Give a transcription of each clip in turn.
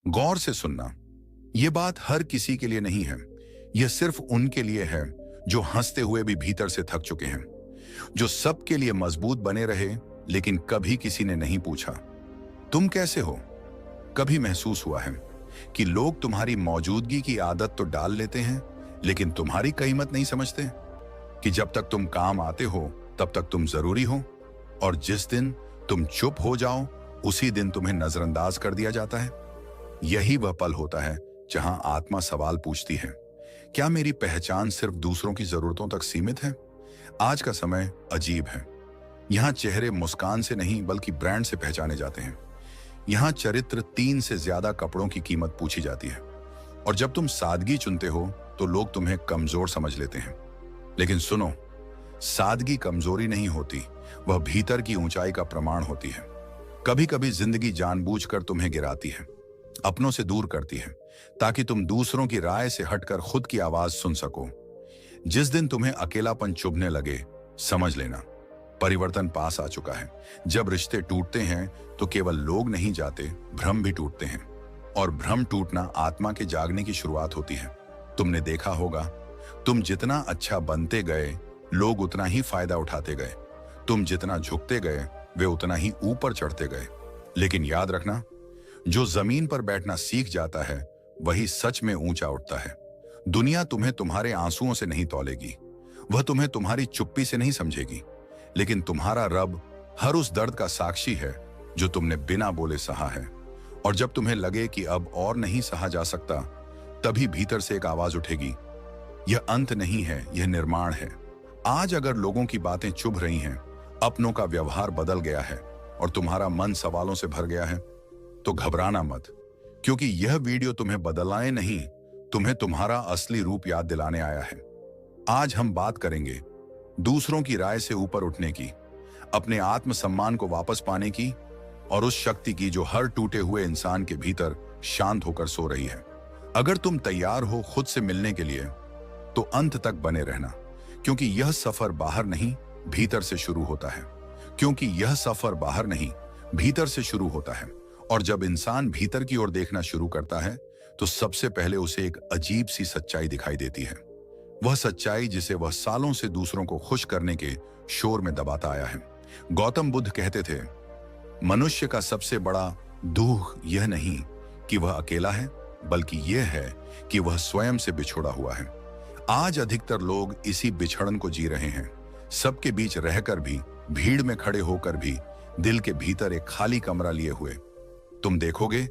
गौर से सुनना, यह बात हर किसी के लिए नहीं है। यह सिर्फ उनके लिए है जो हंसते हुए भी भीतर से थक चुके हैं, जो सबके लिए मजबूत बने रहे लेकिन कभी किसी ने नहीं पूछा तुम कैसे हो। कभी महसूस हुआ है कि लोग तुम्हारी मौजूदगी की आदत तो डाल लेते हैं लेकिन तुम्हारी कीमत नहीं समझते, कि जब तक तुम काम आते हो तब तक तुम जरूरी हो, और जिस दिन तुम चुप हो जाओ उसी दिन तुम्हें नजरअंदाज कर दिया जाता है। यही वह पल होता है जहां आत्मा सवाल पूछती है, क्या मेरी पहचान सिर्फ दूसरों की जरूरतों तक सीमित है? आज का समय अजीब है। यहां चेहरे मुस्कान से नहीं बल्कि ब्रांड से पहचाने जाते हैं। यहां चरित्र 3 से ज्यादा कपड़ों की कीमत पूछी जाती है, और जब तुम सादगी चुनते हो तो लोग तुम्हें कमजोर समझ लेते हैं। लेकिन सुनो, सादगी कमजोरी नहीं होती, वह भीतर की ऊंचाई का प्रमाण होती है। कभी कभी जिंदगी जानबूझकर तुम्हें गिराती है, अपनों से दूर करती है, ताकि तुम दूसरों की राय से हटकर खुद की आवाज सुन सको। जिस दिन तुम्हें अकेलापन चुभने लगे, समझ लेना परिवर्तन पास आ चुका है। जब रिश्ते टूटते हैं तो केवल लोग नहीं जाते, भ्रम भी टूटते हैं, और भ्रम टूटना आत्मा के जागने की शुरुआत होती है। तुमने देखा होगा, तुम जितना अच्छा बनते गए लोग उतना ही फायदा उठाते गए, तुम जितना झुकते गए वे उतना ही ऊपर चढ़ते गए। लेकिन याद रखना, जो जमीन पर बैठना सीख जाता है वही सच में ऊंचा उठता है। दुनिया तुम्हें तुम्हारे आंसुओं से नहीं तौलेगी, वह तुम्हें तुम्हारी चुप्पी से नहीं समझेगी, लेकिन तुम्हारा रब हर उस दर्द का साक्षी है जो तुमने बिना बोले सहा है। और जब तुम्हें लगे कि अब और नहीं सहा जा सकता, तभी भीतर से एक आवाज उठेगी, यह अंत नहीं है, यह निर्माण है। आज अगर लोगों की बातें चुभ रही हैं, अपनों का व्यवहार बदल गया है और तुम्हारा मन सवालों से भर गया है, तो घबराना मत, क्योंकि यह वीडियो तुम्हें बदलाने नहीं, तुम्हें तुम्हारा असली रूप याद दिलाने आया है। आज हम बात करेंगे दूसरों की राय से ऊपर उठने की, अपने आत्मसम्मान को वापस पाने की, और उस शक्ति की जो हर टूटे हुए इंसान के भीतर शांत होकर सो रही है। अगर तुम तैयार हो खुद से मिलने के लिए तो अंत तक बने रहना, क्योंकि यह सफर बाहर नहीं भीतर से शुरू होता है। क्योंकि यह सफर बाहर नहीं भीतर से शुरू होता है, और जब इंसान भीतर की ओर देखना शुरू करता है तो सबसे पहले उसे एक अजीब सी सच्चाई दिखाई देती है। वह सच्चाई जिसे वह सालों से दूसरों को खुश करने के शोर में दबाता आया है। गौतम बुद्ध कहते थे, मनुष्य का सबसे बड़ा दुख यह नहीं कि वह अकेला है, बल्कि यह है कि वह स्वयं से बिछोड़ा हुआ है। आज अधिकतर लोग इसी बिछड़न को जी रहे हैं, सबके बीच रहकर भी, भीड़ में खड़े होकर भी, दिल के भीतर एक खाली कमरा लिए हुए। तुम देखोगे,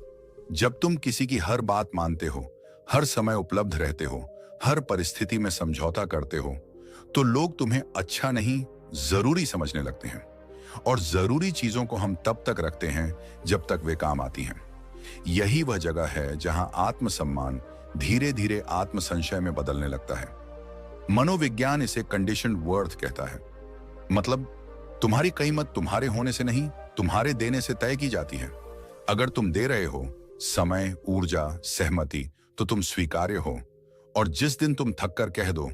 जब तुम किसी की हर बात मानते हो, हर समय उपलब्ध रहते हो, हर परिस्थिति में समझौता करते हो, तो लोग तुम्हें अच्छा नहीं जरूरी समझने लगते हैं। और जरूरी चीजों को हम तब तक रखते हैं जब तक वे काम आती हैं। यही वह जगह है जहां आत्मसम्मान धीरे धीरे आत्मसंशय में बदलने लगता है। मनोविज्ञान इसे कंडीशन्ड वर्थ कहता है। मतलब तुम्हारी कीमत तुम्हारे होने से नहीं, तुम्हारे देने से तय की जाती है। अगर तुम दे रहे हो समय, ऊर्जा, सहमति, तो तुम स्वीकार्य हो, और जिस दिन तुम थक कर कह दो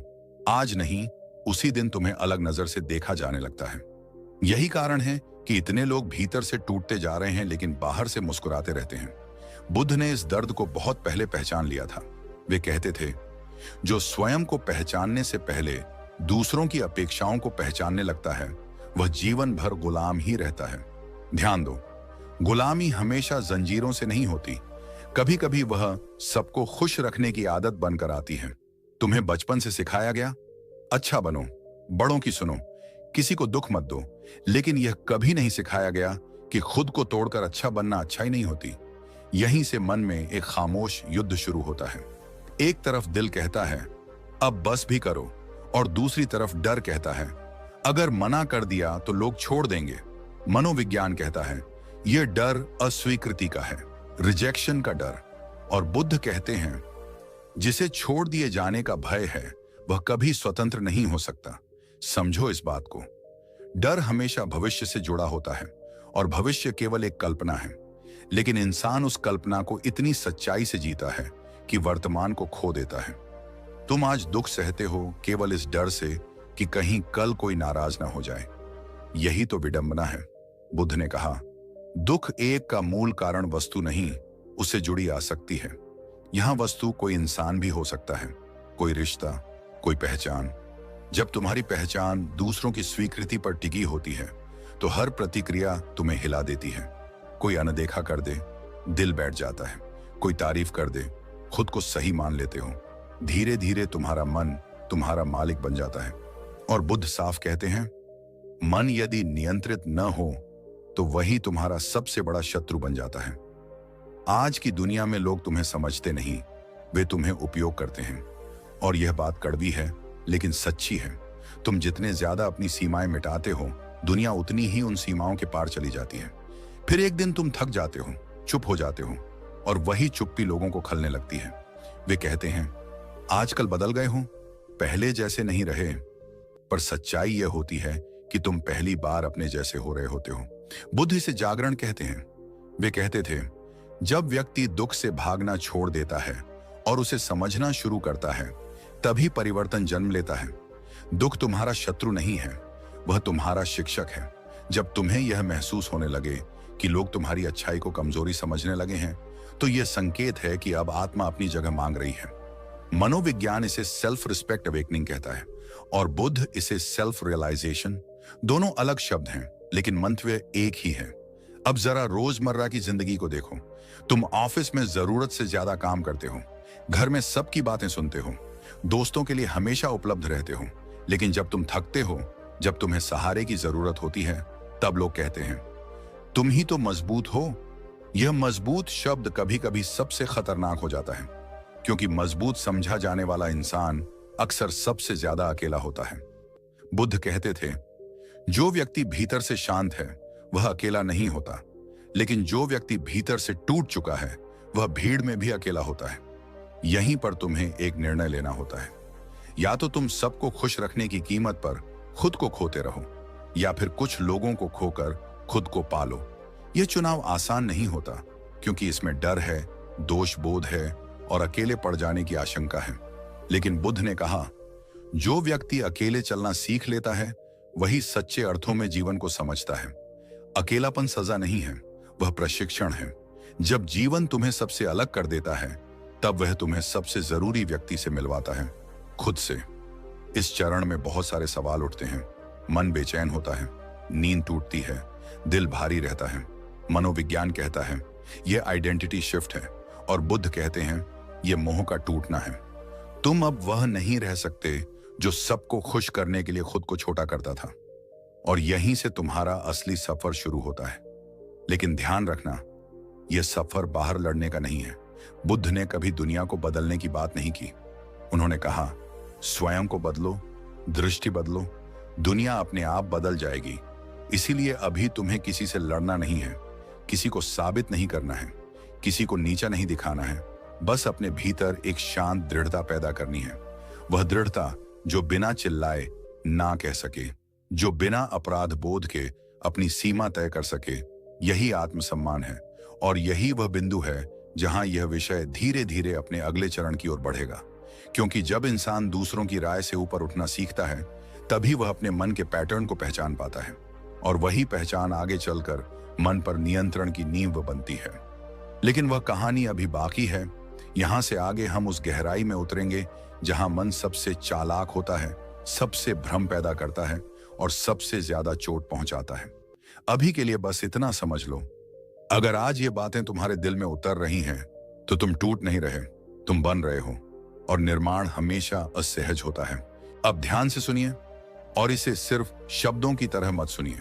आज नहीं, उसी दिन तुम्हें अलग नजर से देखा जाने लगता है। यही कारण है कि इतने लोग भीतर से टूटते जा रहे हैं लेकिन बाहर से मुस्कुराते रहते हैं। बुद्ध ने इस दर्द को बहुत पहले पहचान लिया था। वे कहते थे, जो स्वयं को पहचानने से पहले दूसरों की अपेक्षाओं को पहचानने लगता है वह जीवन भर गुलाम ही रहता है। ध्यान दो, गुलामी हमेशा जंजीरों से नहीं होती, कभी कभी वह सबको खुश रखने की आदत बनकर आती है। तुम्हें बचपन से सिखाया गया, अच्छा बनो, बड़ों की सुनो, किसी को दुख मत दो, लेकिन यह कभी नहीं सिखाया गया कि खुद को तोड़कर अच्छा बनना अच्छा ही नहीं होती। यहीं से मन में एक खामोश युद्ध शुरू होता है। एक तरफ दिल कहता है अब बस भी करो, और दूसरी तरफ डर कहता है अगर मना कर दिया तो लोग छोड़ देंगे। मनोविज्ञान कहता है यह डर अस्वीकृति का है, रिजेक्शन का डर। और बुद्ध कहते हैं जिसे छोड़ दिए जाने का भय है वह कभी स्वतंत्र नहीं हो सकता। समझो इस बात को, डर हमेशा भविष्य से जुड़ा होता है, और भविष्य केवल एक कल्पना है। लेकिन इंसान उस कल्पना को इतनी सच्चाई से जीता है कि वर्तमान को खो देता है। तुम आज दुख सहते हो केवल इस डर से कि कहीं कल कोई नाराज ना हो जाए। यही तो विडंबना है। बुद्ध ने कहा, दुख एक का मूल कारण वस्तु नहीं उससे जुड़ी आसक्ति है। यहां वस्तु कोई इंसान भी हो सकता है, कोई रिश्ता, कोई पहचान। जब तुम्हारी पहचान दूसरों की स्वीकृति पर टिकी होती है तो हर प्रतिक्रिया तुम्हें हिला देती है। कोई अनदेखा कर दे, दिल बैठ जाता है। कोई तारीफ कर दे, खुद को सही मान लेते हो। धीरे धीरे तुम्हारा मन तुम्हारा मालिक बन जाता है। और बुद्ध साफ कहते हैं, मन यदि नियंत्रित न हो तो वही तुम्हारा सबसे बड़ा शत्रु बन जाता है। आज की दुनिया में लोग तुम्हें समझते नहीं, वे तुम्हें उपयोग करते हैं। और यह बात कड़वी है लेकिन सच्ची है। तुम जितने ज्यादा अपनी सीमाएं मिटाते हो, दुनिया उतनी ही उन सीमाओं के पार चली जाती है। फिर एक दिन तुम थक जाते हो, चुप हो जाते हो, और वही चुप्पी लोगों को खलने लगती है। वे कहते हैं, आजकल बदल गए हो, पहले जैसे नहीं रहे। पर सच्चाई यह होती है कि तुम पहली बार अपने जैसे हो रहे होते हो। बुद्ध इसे जागरण कहते हैं। वे कहते थे, जब व्यक्ति दुख से भागना छोड़ देता है और उसे समझना शुरू करता है, तभी परिवर्तन जन्म लेता है। दुख तुम्हारा शत्रु नहीं है, वह तुम्हारा शिक्षक है। जब तुम्हें यह महसूस होने लगे कि लोग तुम्हारी अच्छाई को कमजोरी समझने लगे हैं, तो यह संकेत है कि अब आत्मा अपनी जगह मांग रही है। मनोविज्ञान इसे सेल्फ रिस्पेक्ट अवेकनिंग कहता है और बुद्ध इसे सेल्फ रियलाइजेशन। दोनों अलग शब्द हैं लेकिन मंतव्य एक ही है। अब जरा रोजमर्रा की जिंदगी को देखो। तुम ऑफिस में जरूरत से ज्यादा काम करते हो, घर में सबकी बातें सुनते हो, दोस्तों के लिए हमेशा उपलब्ध रहते हो, लेकिन जब तुम थकते हो, जब तुम्हें सहारे की जरूरत होती है, तब लोग कहते हैं, तुम ही तो मजबूत हो। यह मजबूत शब्द कभी कभी सबसे खतरनाक हो जाता है, क्योंकि मजबूत समझा जाने वाला इंसान अक्सर सबसे ज्यादा अकेला होता है। बुद्ध कहते थे, जो व्यक्ति भीतर से शांत है वह अकेला नहीं होता, लेकिन जो व्यक्ति भीतर से टूट चुका है वह भीड़ में भी अकेला होता है। यहीं पर तुम्हें एक निर्णय लेना होता है। या तो तुम सबको खुश रखने की कीमत पर खुद को खोते रहो, या फिर कुछ लोगों को खोकर खुद को पालो। यह चुनाव आसान नहीं होता, क्योंकि इसमें डर है, दोष बोध है और अकेले पड़ जाने की आशंका है। लेकिन बुद्ध ने कहा, जो व्यक्ति अकेले चलना सीख लेता है वही सच्चे अर्थों में जीवन को समझता है। अकेलापन सजा नहीं है, वह प्रशिक्षण है। जब जीवन तुम्हें सबसे अलग कर देता है, तब वह तुम्हें सबसे जरूरी व्यक्ति से मिलवाता है, खुद से। इस चरण में बहुत सारे सवाल उठते हैं। मन बेचैन होता है, नींद टूटती है, दिल भारी रहता है। मनोविज्ञान कहता है यह आइडेंटिटी शिफ्ट है, और बुद्ध कहते हैं यह मोह का टूटना है। तुम अब वह नहीं रह सकते जो सबको खुश करने के लिए खुद को छोटा करता था, और यहीं से तुम्हारा असली सफर शुरू होता है। लेकिन ध्यान रखना, यह सफर बाहर लड़ने का नहीं है। बुद्ध ने कभी दुनिया को बदलने की बात नहीं की। उन्होंने कहा, स्वयं को बदलो, दृष्टि बदलो, दुनिया अपने आप बदल जाएगी। इसीलिए अभी तुम्हें किसी से लड़ना नहीं है, किसी को साबित नहीं करना है, किसी को नीचा नहीं दिखाना है। बस अपने भीतर एक शांत दृढ़ता पैदा करनी है। वह दृढ़ता जो बिना चिल्लाए ना कह सके, जो बिना अपराध बोध के अपनी सीमा तय कर सके। यही आत्मसम्मान है, और यही वह बिंदु है जहां यह विषय धीरे धीरे अपने अगले चरण की ओर बढ़ेगा। क्योंकि जब इंसान दूसरों की राय से ऊपर उठना सीखता है, तभी वह अपने मन के पैटर्न को पहचान पाता है, और वही पहचान आगे चलकर मन पर नियंत्रण की नींव बनती है। लेकिन वह कहानी अभी बाकी है। यहां से आगे हम उस गहराई में उतरेंगे जहां मन सबसे चालाक होता है, सबसे भ्रम पैदा करता है और सबसे ज्यादा चोट पहुंचाता है। अभी के लिए बस इतना समझ लो, अगर आज ये बातें तुम्हारे दिल में उतर रही हैं, तो तुम टूट नहीं रहे, तुम बन रहे हो, और निर्माण हमेशा असहज होता है। अब ध्यान से सुनिए, और इसे सिर्फ शब्दों की तरह मत सुनिए।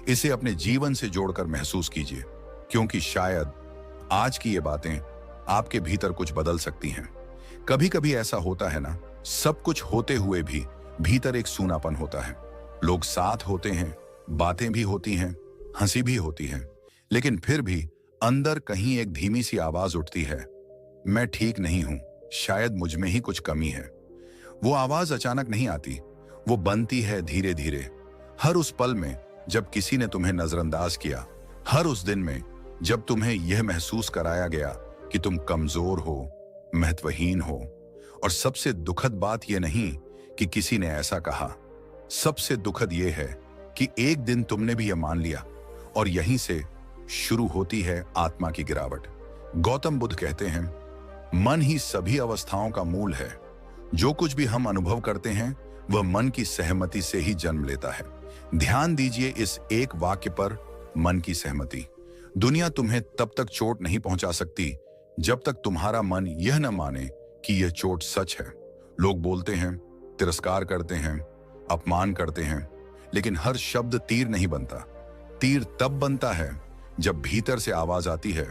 इसे अपने जीवन से जोड़कर महसूस कीजिए, क्योंकि शायद आज की ये बातें आपके भीतर कुछ बदल सकती हैं। कभी कभी ऐसा होता है ना, सब कुछ होते हुए भी भीतर एक सूनापन होता है। लोग साथ होते हैं, बातें भी होती हैं, हंसी भी होती है, लेकिन फिर भी अंदर कहीं एक धीमी सी आवाज उठती है, मैं ठीक नहीं हूं, शायद मुझ में ही कुछ कमी है। वो आवाज अचानक नहीं आती, वो बनती है धीरे धीरे। हर उस पल में जब किसी ने तुम्हें नजरअंदाज किया, हर उस दिन में जब तुम्हें यह महसूस कराया गया कि तुम कमजोर हो, महत्वहीन हो। और सबसे दुखद बात यह नहीं कि किसी ने ऐसा कहा, सबसे दुखद यह है कि एक दिन तुमने भी यह मान लिया, और यहीं से शुरू होती है आत्मा की गिरावट। गौतम बुद्ध कहते हैं, मन ही सभी अवस्थाओं का मूल है। जो कुछ भी हम अनुभव करते हैं वह मन की सहमति से ही जन्म लेता है। ध्यान दीजिए इस एक वाक्य पर, मन की सहमति। दुनिया तुम्हें तब तक चोट नहीं पहुंचा सकती जब तक तुम्हारा मन यह न माने कि यह चोट सच है। लोग बोलते हैं, तिरस्कार करते हैं, अपमान करते हैं, लेकिन हर शब्द तीर नहीं बनता। तीर तब बनता है जब भीतर से आवाज आती है,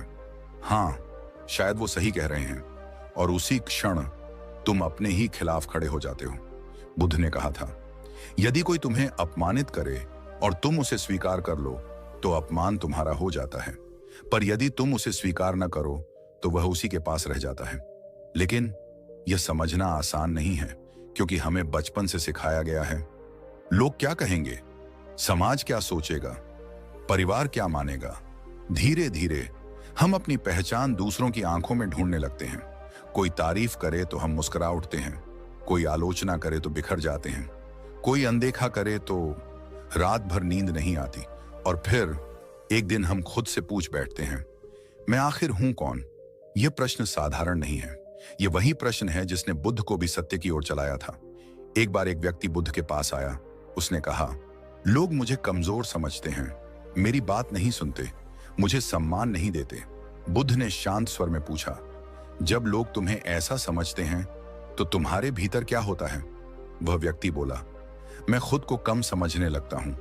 हाँ शायद वो सही कह रहे हैं, और उसी क्षण तुम अपने ही खिलाफ खड़े हो जाते हो। बुद्ध ने कहा था, यदि कोई तुम्हें अपमानित करे और तुम उसे स्वीकार कर लो तो अपमान तुम्हारा हो जाता है, पर यदि तुम उसे स्वीकार न करो तो वह उसी के पास रह जाता है। लेकिन यह समझना आसान नहीं है, क्योंकि हमें बचपन से सिखाया गया है। लोग क्या कहेंगे, समाज क्या सोचेगा, परिवार क्या मानेगा। धीरे धीरे हम अपनी पहचान दूसरों की आंखों में ढूंढने लगते हैं। कोई तारीफ करे तो हम मुस्कुरा उठते हैं, कोई आलोचना करे तो बिखर जाते हैं, कोई अनदेखा करे तो रात भर नींद नहीं आती, और फिर एक दिन हम खुद से पूछ बैठते हैं, मैं आखिर हूं कौन। यह प्रश्न साधारण नहीं है। यह वही प्रश्न है जिसने बुद्ध को भी सत्य की ओर चलाया था। एक बार एक व्यक्ति बुद्ध के पास आया। उसने कहा, लोग मुझे कमजोर समझते हैं, मेरी बात नहीं सुनते, मुझे सम्मान नहीं देते। बुद्ध ने शांत स्वर में पूछा, जब लोग तुम्हें ऐसा समझते हैं तो तुम्हारे भीतर क्या होता है। वह व्यक्ति बोला, मैं खुद को कम समझने लगता हूं।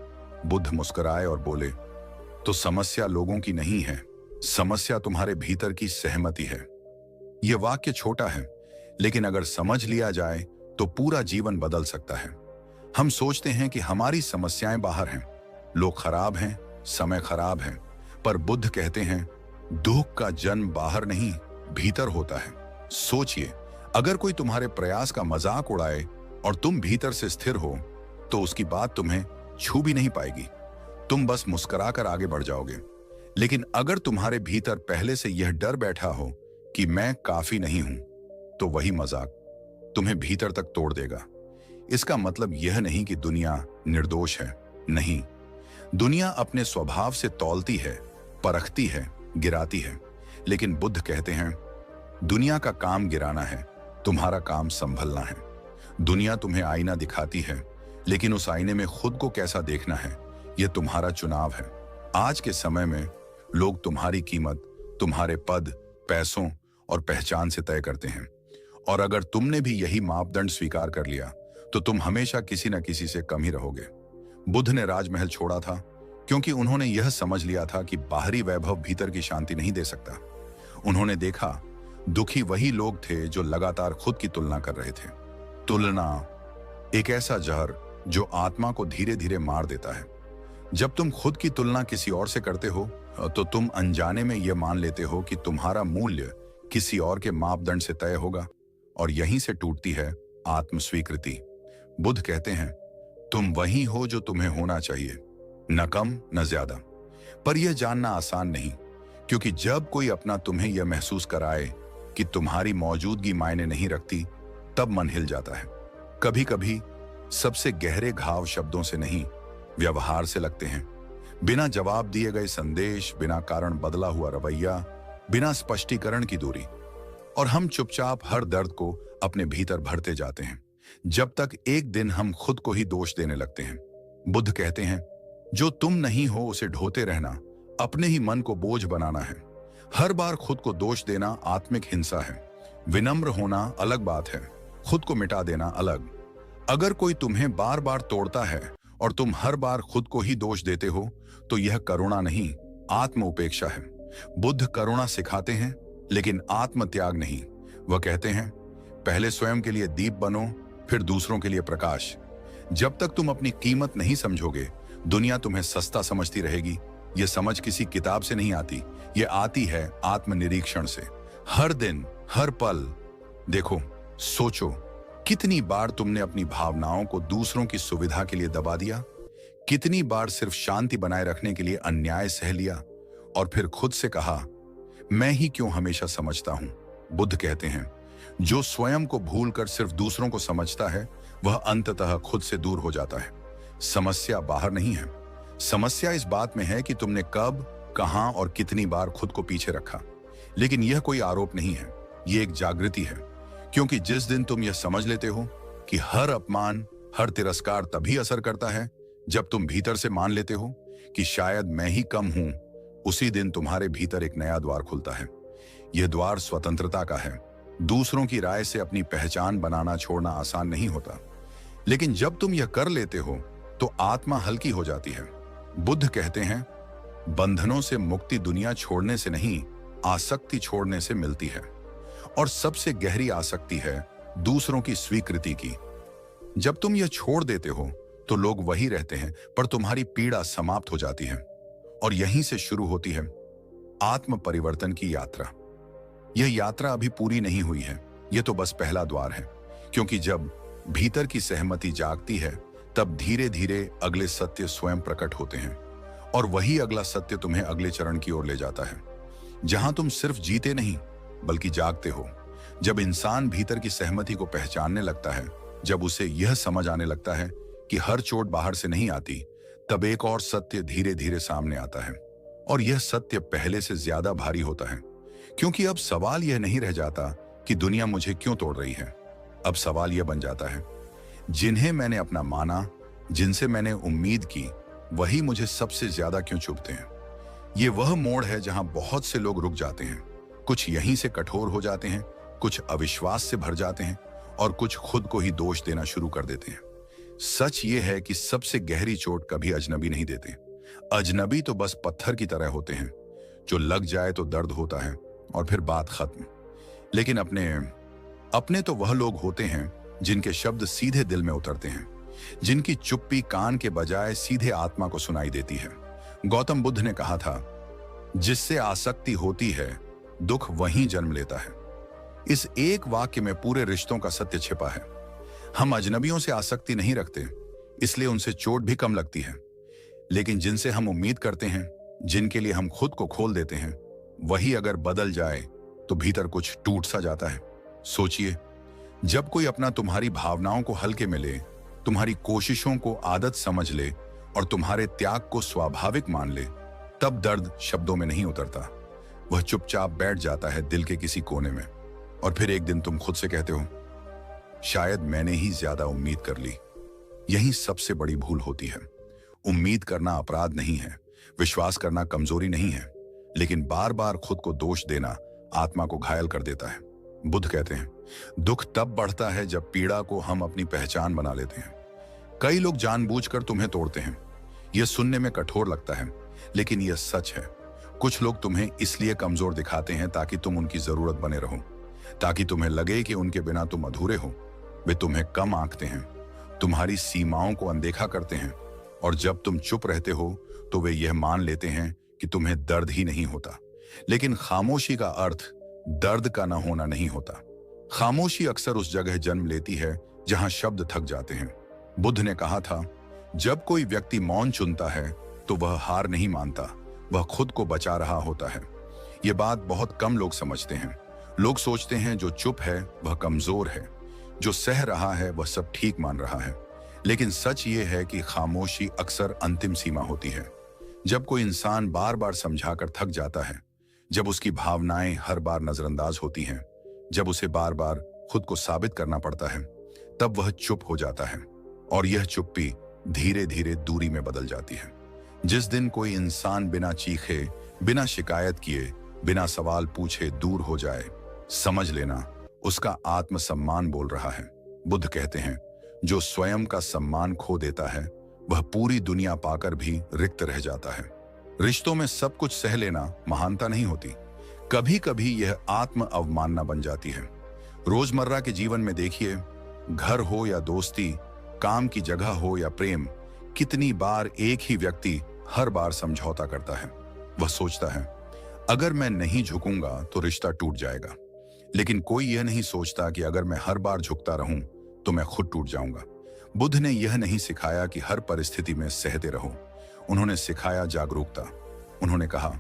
बुद्ध मुस्कुराए और बोले, तो समस्या लोगों की नहीं है, समस्या तुम्हारे भीतर की सहमति है। यह वाक्य छोटा है, लेकिन अगर समझ लिया जाए तो पूरा जीवन बदल सकता है। हम सोचते हैं कि हमारी समस्याएं बाहर हैं, लोग खराब हैं, समय खराब है, पर बुद्ध कहते हैं, दुख का जन्म बाहर नहीं भीतर होता है। सोचिए, अगर कोई तुम्हारे प्रयास का मजाक उड़ाए और तुम भीतर से स्थिर हो तो उसकी बात तुम्हें छू भी नहीं पाएगी, तुम बस मुस्कुराकर आगे बढ़ जाओगे। लेकिन अगर तुम्हारे भीतर पहले से यह डर बैठा हो कि मैं काफी नहीं हूं, तो वही मजाक तुम्हें भीतर तक तोड़ देगा। इसका मतलब यह नहीं कि दुनिया निर्दोष है, नहीं। दुनिया अपने स्वभाव से तौलती है, परखती है, गिराती है, लेकिन बुद्ध कहते हैं, दुनिया का काम गिराना है, तुम्हारा काम संभलना है। दुनिया तुम्हें आईना दिखाती है, लेकिन उस आईने में खुद को कैसा देखना है, यह तुम्हारा चुनाव है। आज के समय में लोग तुम्हारी कीमत तुम्हारे पद, पैसों और पहचान से तय करते हैं, और अगर तुमने भी यही मापदंड स्वीकार कर लिया तो तुम हमेशा किसी न किसी से कम ही रहोगे। बुद्ध ने राजमहल छोड़ा था क्योंकि उन्होंने यह समझ लिया था कि बाहरी वैभव भीतर की शांति नहीं दे सकता। उन्होंने देखा, दुखी वही लोग थे जो लगातार खुद की तुलना कर रहे थे। तुलना एक ऐसा जहर जो आत्मा को धीरे धीरे मार देता है। जब तुम खुद की तुलना किसी और से करते हो तो तुम अनजाने में यह मान लेते हो कि तुम्हारा मूल्य किसी और के मापदंड से तय होगा, और यहीं से टूटती है आत्मस्वीकृति। बुद्ध कहते हैं, तुम वही हो जो तुम्हें होना चाहिए, न कम न ज्यादा। पर यह जानना आसान नहीं, क्योंकि जब कोई अपना तुम्हें यह महसूस कराए कि तुम्हारी मौजूदगी मायने नहीं रखती, तब मन हिल जाता है। कभी कभी सबसे गहरे घाव शब्दों से नहीं, व्यवहार से लगते हैं। बिना जवाब दिए गए संदेश, बिना कारण बदला हुआ रवैया, बिना स्पष्टीकरण की दूरी, और हम चुपचाप हर दर्द को अपने भीतर भरते जाते हैं, जब तक एक दिन हम खुद को ही दोष देने लगते हैं। बुद्ध कहते हैं, जो तुम नहीं हो उसे ढोते रहना अपने ही मन को बोझ बनाना है। हर बार खुद को दोष देना आत्मिक हिंसा है। विनम्र होना अलग बात है, खुद को मिटा देना अलग। अगर कोई तुम्हें बार बार तोड़ता है और तुम हर बार खुद को ही दोष देते हो तो यह करुणा नहीं, आत्म उपेक्षा है। बुद्ध करुणा सिखाते हैं, लेकिन आत्म त्याग नहीं। वह कहते हैं, पहले स्वयं के लिए दीप बनो, फिर दूसरों के लिए प्रकाश। जब तक तुम अपनी कीमत नहीं समझोगे, दुनिया तुम्हें सस्ता समझती रहेगी। यह समझ किसी किताब से नहीं आती, यह आती है आत्मनिरीक्षण से। हर दिन, हर पल देखो, सोचो, कितनी बार तुमने अपनी भावनाओं को दूसरों की सुविधा के लिए दबा दिया? कितनी बार सिर्फ शांति बनाए रखने के लिए अन्याय सह लिया और फिर खुद से कहा, मैं ही क्यों हमेशा समझता हूं? बुद्ध कहते हैं, जो स्वयं को भूलकर सिर्फ दूसरों को समझता है, वह अंततः खुद से दूर हो जाता है। समस्या बाहर नहीं है, समस्या इस बात में है कि तुमने कब, कहां और कितनी बार खुद को पीछे रखा। लेकिन यह कोई आरोप नहीं है, यह एक जागृति है। क्योंकि जिस दिन तुम यह समझ लेते हो कि हर अपमान, हर तिरस्कार तभी असर करता है जब तुम भीतर से मान लेते हो कि शायद मैं ही कम हूं, उसी दिन तुम्हारे भीतर एक नया द्वार खुलता है। यह द्वार स्वतंत्रता का है। दूसरों की राय से अपनी पहचान बनाना छोड़ना आसान नहीं होता, लेकिन जब तुम यह कर लेते हो तो आत्मा हल्की हो जाती है। बुद्ध कहते हैं, बंधनों से मुक्ति दुनिया छोड़ने से नहीं, आसक्ति छोड़ने से मिलती है। और सबसे गहरी आसक्ति है दूसरों की स्वीकृति की। जब तुम यह छोड़ देते हो तो लोग वही रहते हैं, पर तुम्हारी पीड़ा समाप्त हो जाती है। और यहीं से शुरू होती है आत्म परिवर्तन की यात्रा। यह यात्रा अभी पूरी नहीं हुई है, यह तो बस पहला द्वार है। क्योंकि जब भीतर की सहमति जागती है, तब धीरे धीरे अगले सत्य स्वयं प्रकट होते हैं। और वही अगला सत्य तुम्हें अगले चरण की ओर ले जाता है, जहां तुम सिर्फ जीते नहीं बल्कि जागते हो। जब इंसान भीतर की सहमति को पहचानने लगता है, जब उसे यह समझ आने लगता है कि हर चोट बाहर से नहीं आती, तब एक और सत्य धीरे धीरे सामने आता है। और यह सत्य पहले से ज्यादा भारी होता है, क्योंकि अब सवाल यह नहीं रह जाता कि दुनिया मुझे क्यों तोड़ रही है। अब सवाल यह बन जाता है, जिन्हें मैंने अपना माना, जिनसे मैंने उम्मीद की, वही मुझे सबसे ज्यादा क्यों चुभते हैं। ये वह मोड़ है जहां बहुत से लोग रुक जाते हैं। कुछ यहीं से कठोर हो जाते हैं, कुछ अविश्वास से भर जाते हैं, और कुछ खुद को ही दोष देना शुरू कर देते हैं। सच ये है कि सबसे गहरी चोट कभी अजनबी नहीं देते। अजनबी तो बस पत्थर की तरह होते हैं, जो लग जाए तो दर्द होता है और फिर बात खत्म। लेकिन अपने तो वह लोग होते हैं जिनके शब्द सीधे दिल में उतरते हैं, जिनकी चुप्पी कान के बजाय सीधे आत्मा को सुनाई देती है। गौतम बुद्ध ने कहा था, जिससे आसक्ति होती है, दुख वहीं जन्म लेता है। इस एक वाक्य में पूरे रिश्तों का सत्य छिपा है। हम अजनबियों से आसक्ति नहीं रखते, इसलिए उनसे चोट भी कम लगती है। लेकिन जिनसे हम उम्मीद करते हैं, जिनके लिए हम खुद को खोल देते हैं, वही अगर बदल जाए तो भीतर कुछ टूट सा जाता है। सोचिए, जब कोई अपना तुम्हारी भावनाओं को हल्के में ले, तुम्हारी कोशिशों को आदत समझ ले और तुम्हारे त्याग को स्वाभाविक मान ले, तब दर्द शब्दों में नहीं उतरता। वह चुपचाप बैठ जाता है दिल के किसी कोने में। और फिर एक दिन तुम खुद से कहते हो, शायद मैंने ही ज्यादा उम्मीद कर ली। यही सबसे बड़ी भूल होती है। उम्मीद करना अपराध नहीं है, विश्वास करना कमजोरी नहीं है, लेकिन बार बार खुद को दोष देना आत्मा को घायल कर देता है। बुद्ध कहते हैं, दुख तब बढ़ता है जब पीड़ा को हम अपनी पहचान बना लेते हैं। कई लोग जानबूझकर तुम्हें तोड़ते हैं। यह सुनने में कठोर लगता है, लेकिन यह सच है। कुछ लोग तुम्हें इसलिए कमजोर दिखाते हैं ताकि तुम उनकी जरूरत बने रहो, ताकि तुम्हें लगे कि उनके बिना तुम अधूरे हो। वे तुम्हें कम आंकते हैं, तुम्हारी सीमाओं को अनदेखा करते हैं, और जब तुम चुप रहते हो तो वे यह मान लेते हैं कि तुम्हें दर्द ही नहीं होता। लेकिन खामोशी का अर्थ दर्द का ना होना नहीं होता। खामोशी अक्सर उस जगह जन्म लेती है जहां शब्द थक जाते हैं। बुद्ध ने कहा था, जब कोई व्यक्ति मौन चुनता है तो वह हार नहीं मानता, वह खुद को बचा रहा होता है। यह बात बहुत कम लोग समझते हैं। लोग सोचते हैं जो चुप है वह कमजोर है, जो सह रहा है वह सब ठीक मान रहा है। लेकिन सच ये है कि खामोशी अक्सर अंतिम सीमा होती है। जब कोई इंसान बार बार समझाकर थक जाता है, जब उसकी भावनाएं हर बार नजरअंदाज होती हैं, जब उसे बार बार खुद को साबित करना पड़ता है, तब वह चुप हो जाता है। और यह चुप्पी धीरे धीरे दूरी में बदल जाती है। जिस दिन कोई इंसान बिना चीखे, बिना शिकायत किए, बिना सवाल पूछे दूर हो जाए, समझ लेना उसका आत्मसम्मान बोल रहा है। बुद्ध कहते हैं, जो स्वयं का सम्मान खो देता है वह पूरी दुनिया पाकर भी रिक्त रह जाता है। रिश्तों में सब कुछ सह लेना महानता नहीं होती, कभी कभी यह आत्म अवमानना बन जाती है। रोजमर्रा के जीवन में देखिए, घर हो या दोस्ती, काम की जगह हो या प्रेम, कितनी बार एक ही व्यक्ति हर बार समझौता करता है। वह सोचता है, अगर मैं नहीं झुकूंगा तो रिश्ता टूट जाएगा। लेकिन कोई यह नहीं सोचता कि अगर मैं हर बार झुकता रहूं तो मैं खुद टूट जाऊंगा। बुद्ध ने यह नहीं सिखाया कि हर परिस्थिति में सहते रहो, उन्होंने सिखाया जागरूकता। उन्होंने कहा,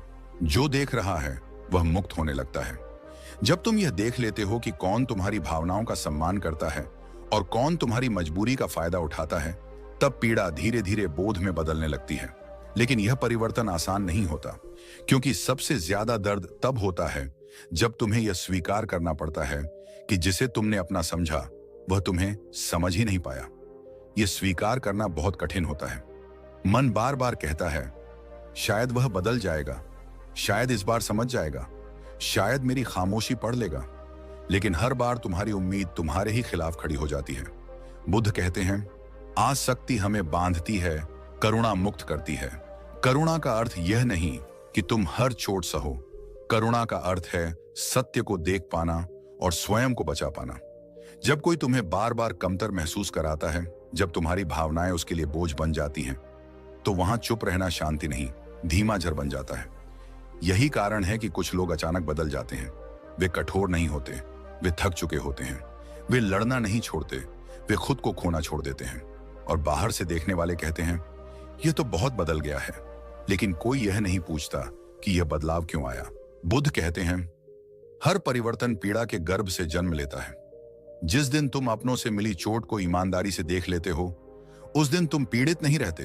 जो देख रहा है वह मुक्त होने लगता है। जब तुम यह देख लेते हो कि कौन तुम्हारी भावनाओं का सम्मान करता है और कौन तुम्हारी मजबूरी का फायदा उठाता है, तब पीड़ा धीरे धीरे बोध में बदलने लगती है। लेकिन यह परिवर्तन आसान नहीं होता, क्योंकि सबसे ज्यादा दर्द तब होता है जब तुम्हें यह स्वीकार करना पड़ता है कि जिसे तुमने अपना समझा वह तुम्हें समझ ही नहीं पाया। यह स्वीकार करना बहुत कठिन होता है। मन बार बार कहता है, शायद वह बदल जाएगा, शायद इस बार समझ जाएगा, शायद मेरी खामोशी पढ़ लेगा। लेकिन हर बार तुम्हारी उम्मीद तुम्हारे ही खिलाफ खड़ी हो जाती है। बुद्ध कहते हैं, आसक्ति हमें बांधती है, करुणा मुक्त करती है। करुणा का अर्थ यह नहीं कि तुम हर चोट सहो। करुणा का अर्थ है सत्य को देख पाना और स्वयं को बचा पाना। जब कोई तुम्हें बार बार कमतर महसूस कराता है, जब तुम्हारी भावनाएं उसके लिए बोझ बन जाती हैं, तो वहां चुप रहना शांति नहीं, धीमा जर बन जाता है। यही कारण है कि कुछ लोग अचानक बदल जाते हैं। वे कठोर नहीं होते, वे थक चुके होते हैं। वे लड़ना नहीं छोड़ते, वे खुद को खोना छोड़ देते हैं। और बाहर से देखने वाले कहते हैं, यह तो बहुत बदल गया है। लेकिन कोई यह नहीं पूछता कि यह बदलाव क्यों आया। बुद्ध कहते हैं, हर परिवर्तन पीड़ा के गर्भ से जन्म लेता है। जिस दिन तुम अपनों से मिली चोट को ईमानदारी से देख लेते हो, उस दिन तुम पीड़ित नहीं रहते,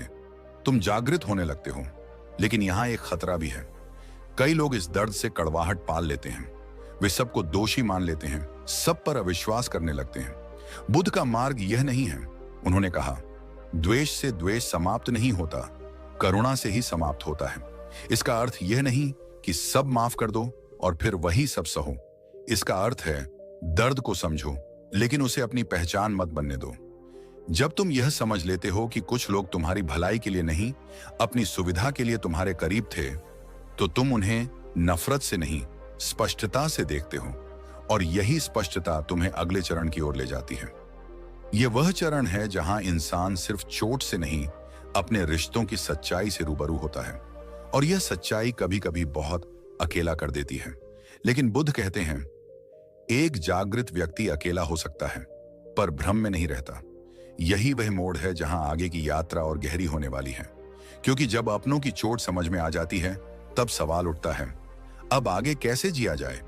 तुम जागृत होने लगते हो। लेकिन यहां एक खतरा भी है। कई लोग इस दर्द से कड़वाहट पाल लेते हैं। वे सबको दोषी मान लेते हैं, सब पर अविश्वास करने लगते हैं। बुद्ध का मार्ग यह नहीं है। उन्होंने कहा, द्वेष से द्वेष समाप्त नहीं होता, करुणा से ही समाप्त होता है। इसका अर्थ यह नहीं कि सब माफ कर दो और फिर वही सब सहो। इसका अर्थ है दर्द को समझो, लेकिन उसे अपनी पहचान मत बनने दो। जब तुम यह समझ लेते हो कि कुछ लोग तुम्हारी भलाई के लिए नहीं, अपनी सुविधा के लिए तुम्हारे करीब थे, तो तुम उन्हें नफरत से नहीं, स्पष्टता से देखते हो। और यही स्पष्टता तुम्हें अगले चरण की ओर ले जाती है। यह वह चरण है जहां इंसान सिर्फ चोट से नहीं, अपने रिश्तों की सच्चाई से रूबरू होता है। और यह सच्चाई कभी कभी बहुत अकेला कर देती है। लेकिन बुद्ध कहते हैं, एक जागृत व्यक्ति अकेला हो सकता है, पर भ्रम में नहीं रहता। यही वह मोड़ है जहां आगे की यात्रा और गहरी होने वाली है। क्योंकि जब अपनों की चोट समझ में आ जाती है, तब सवाल उठता है, अब आगे कैसे जिया जाए?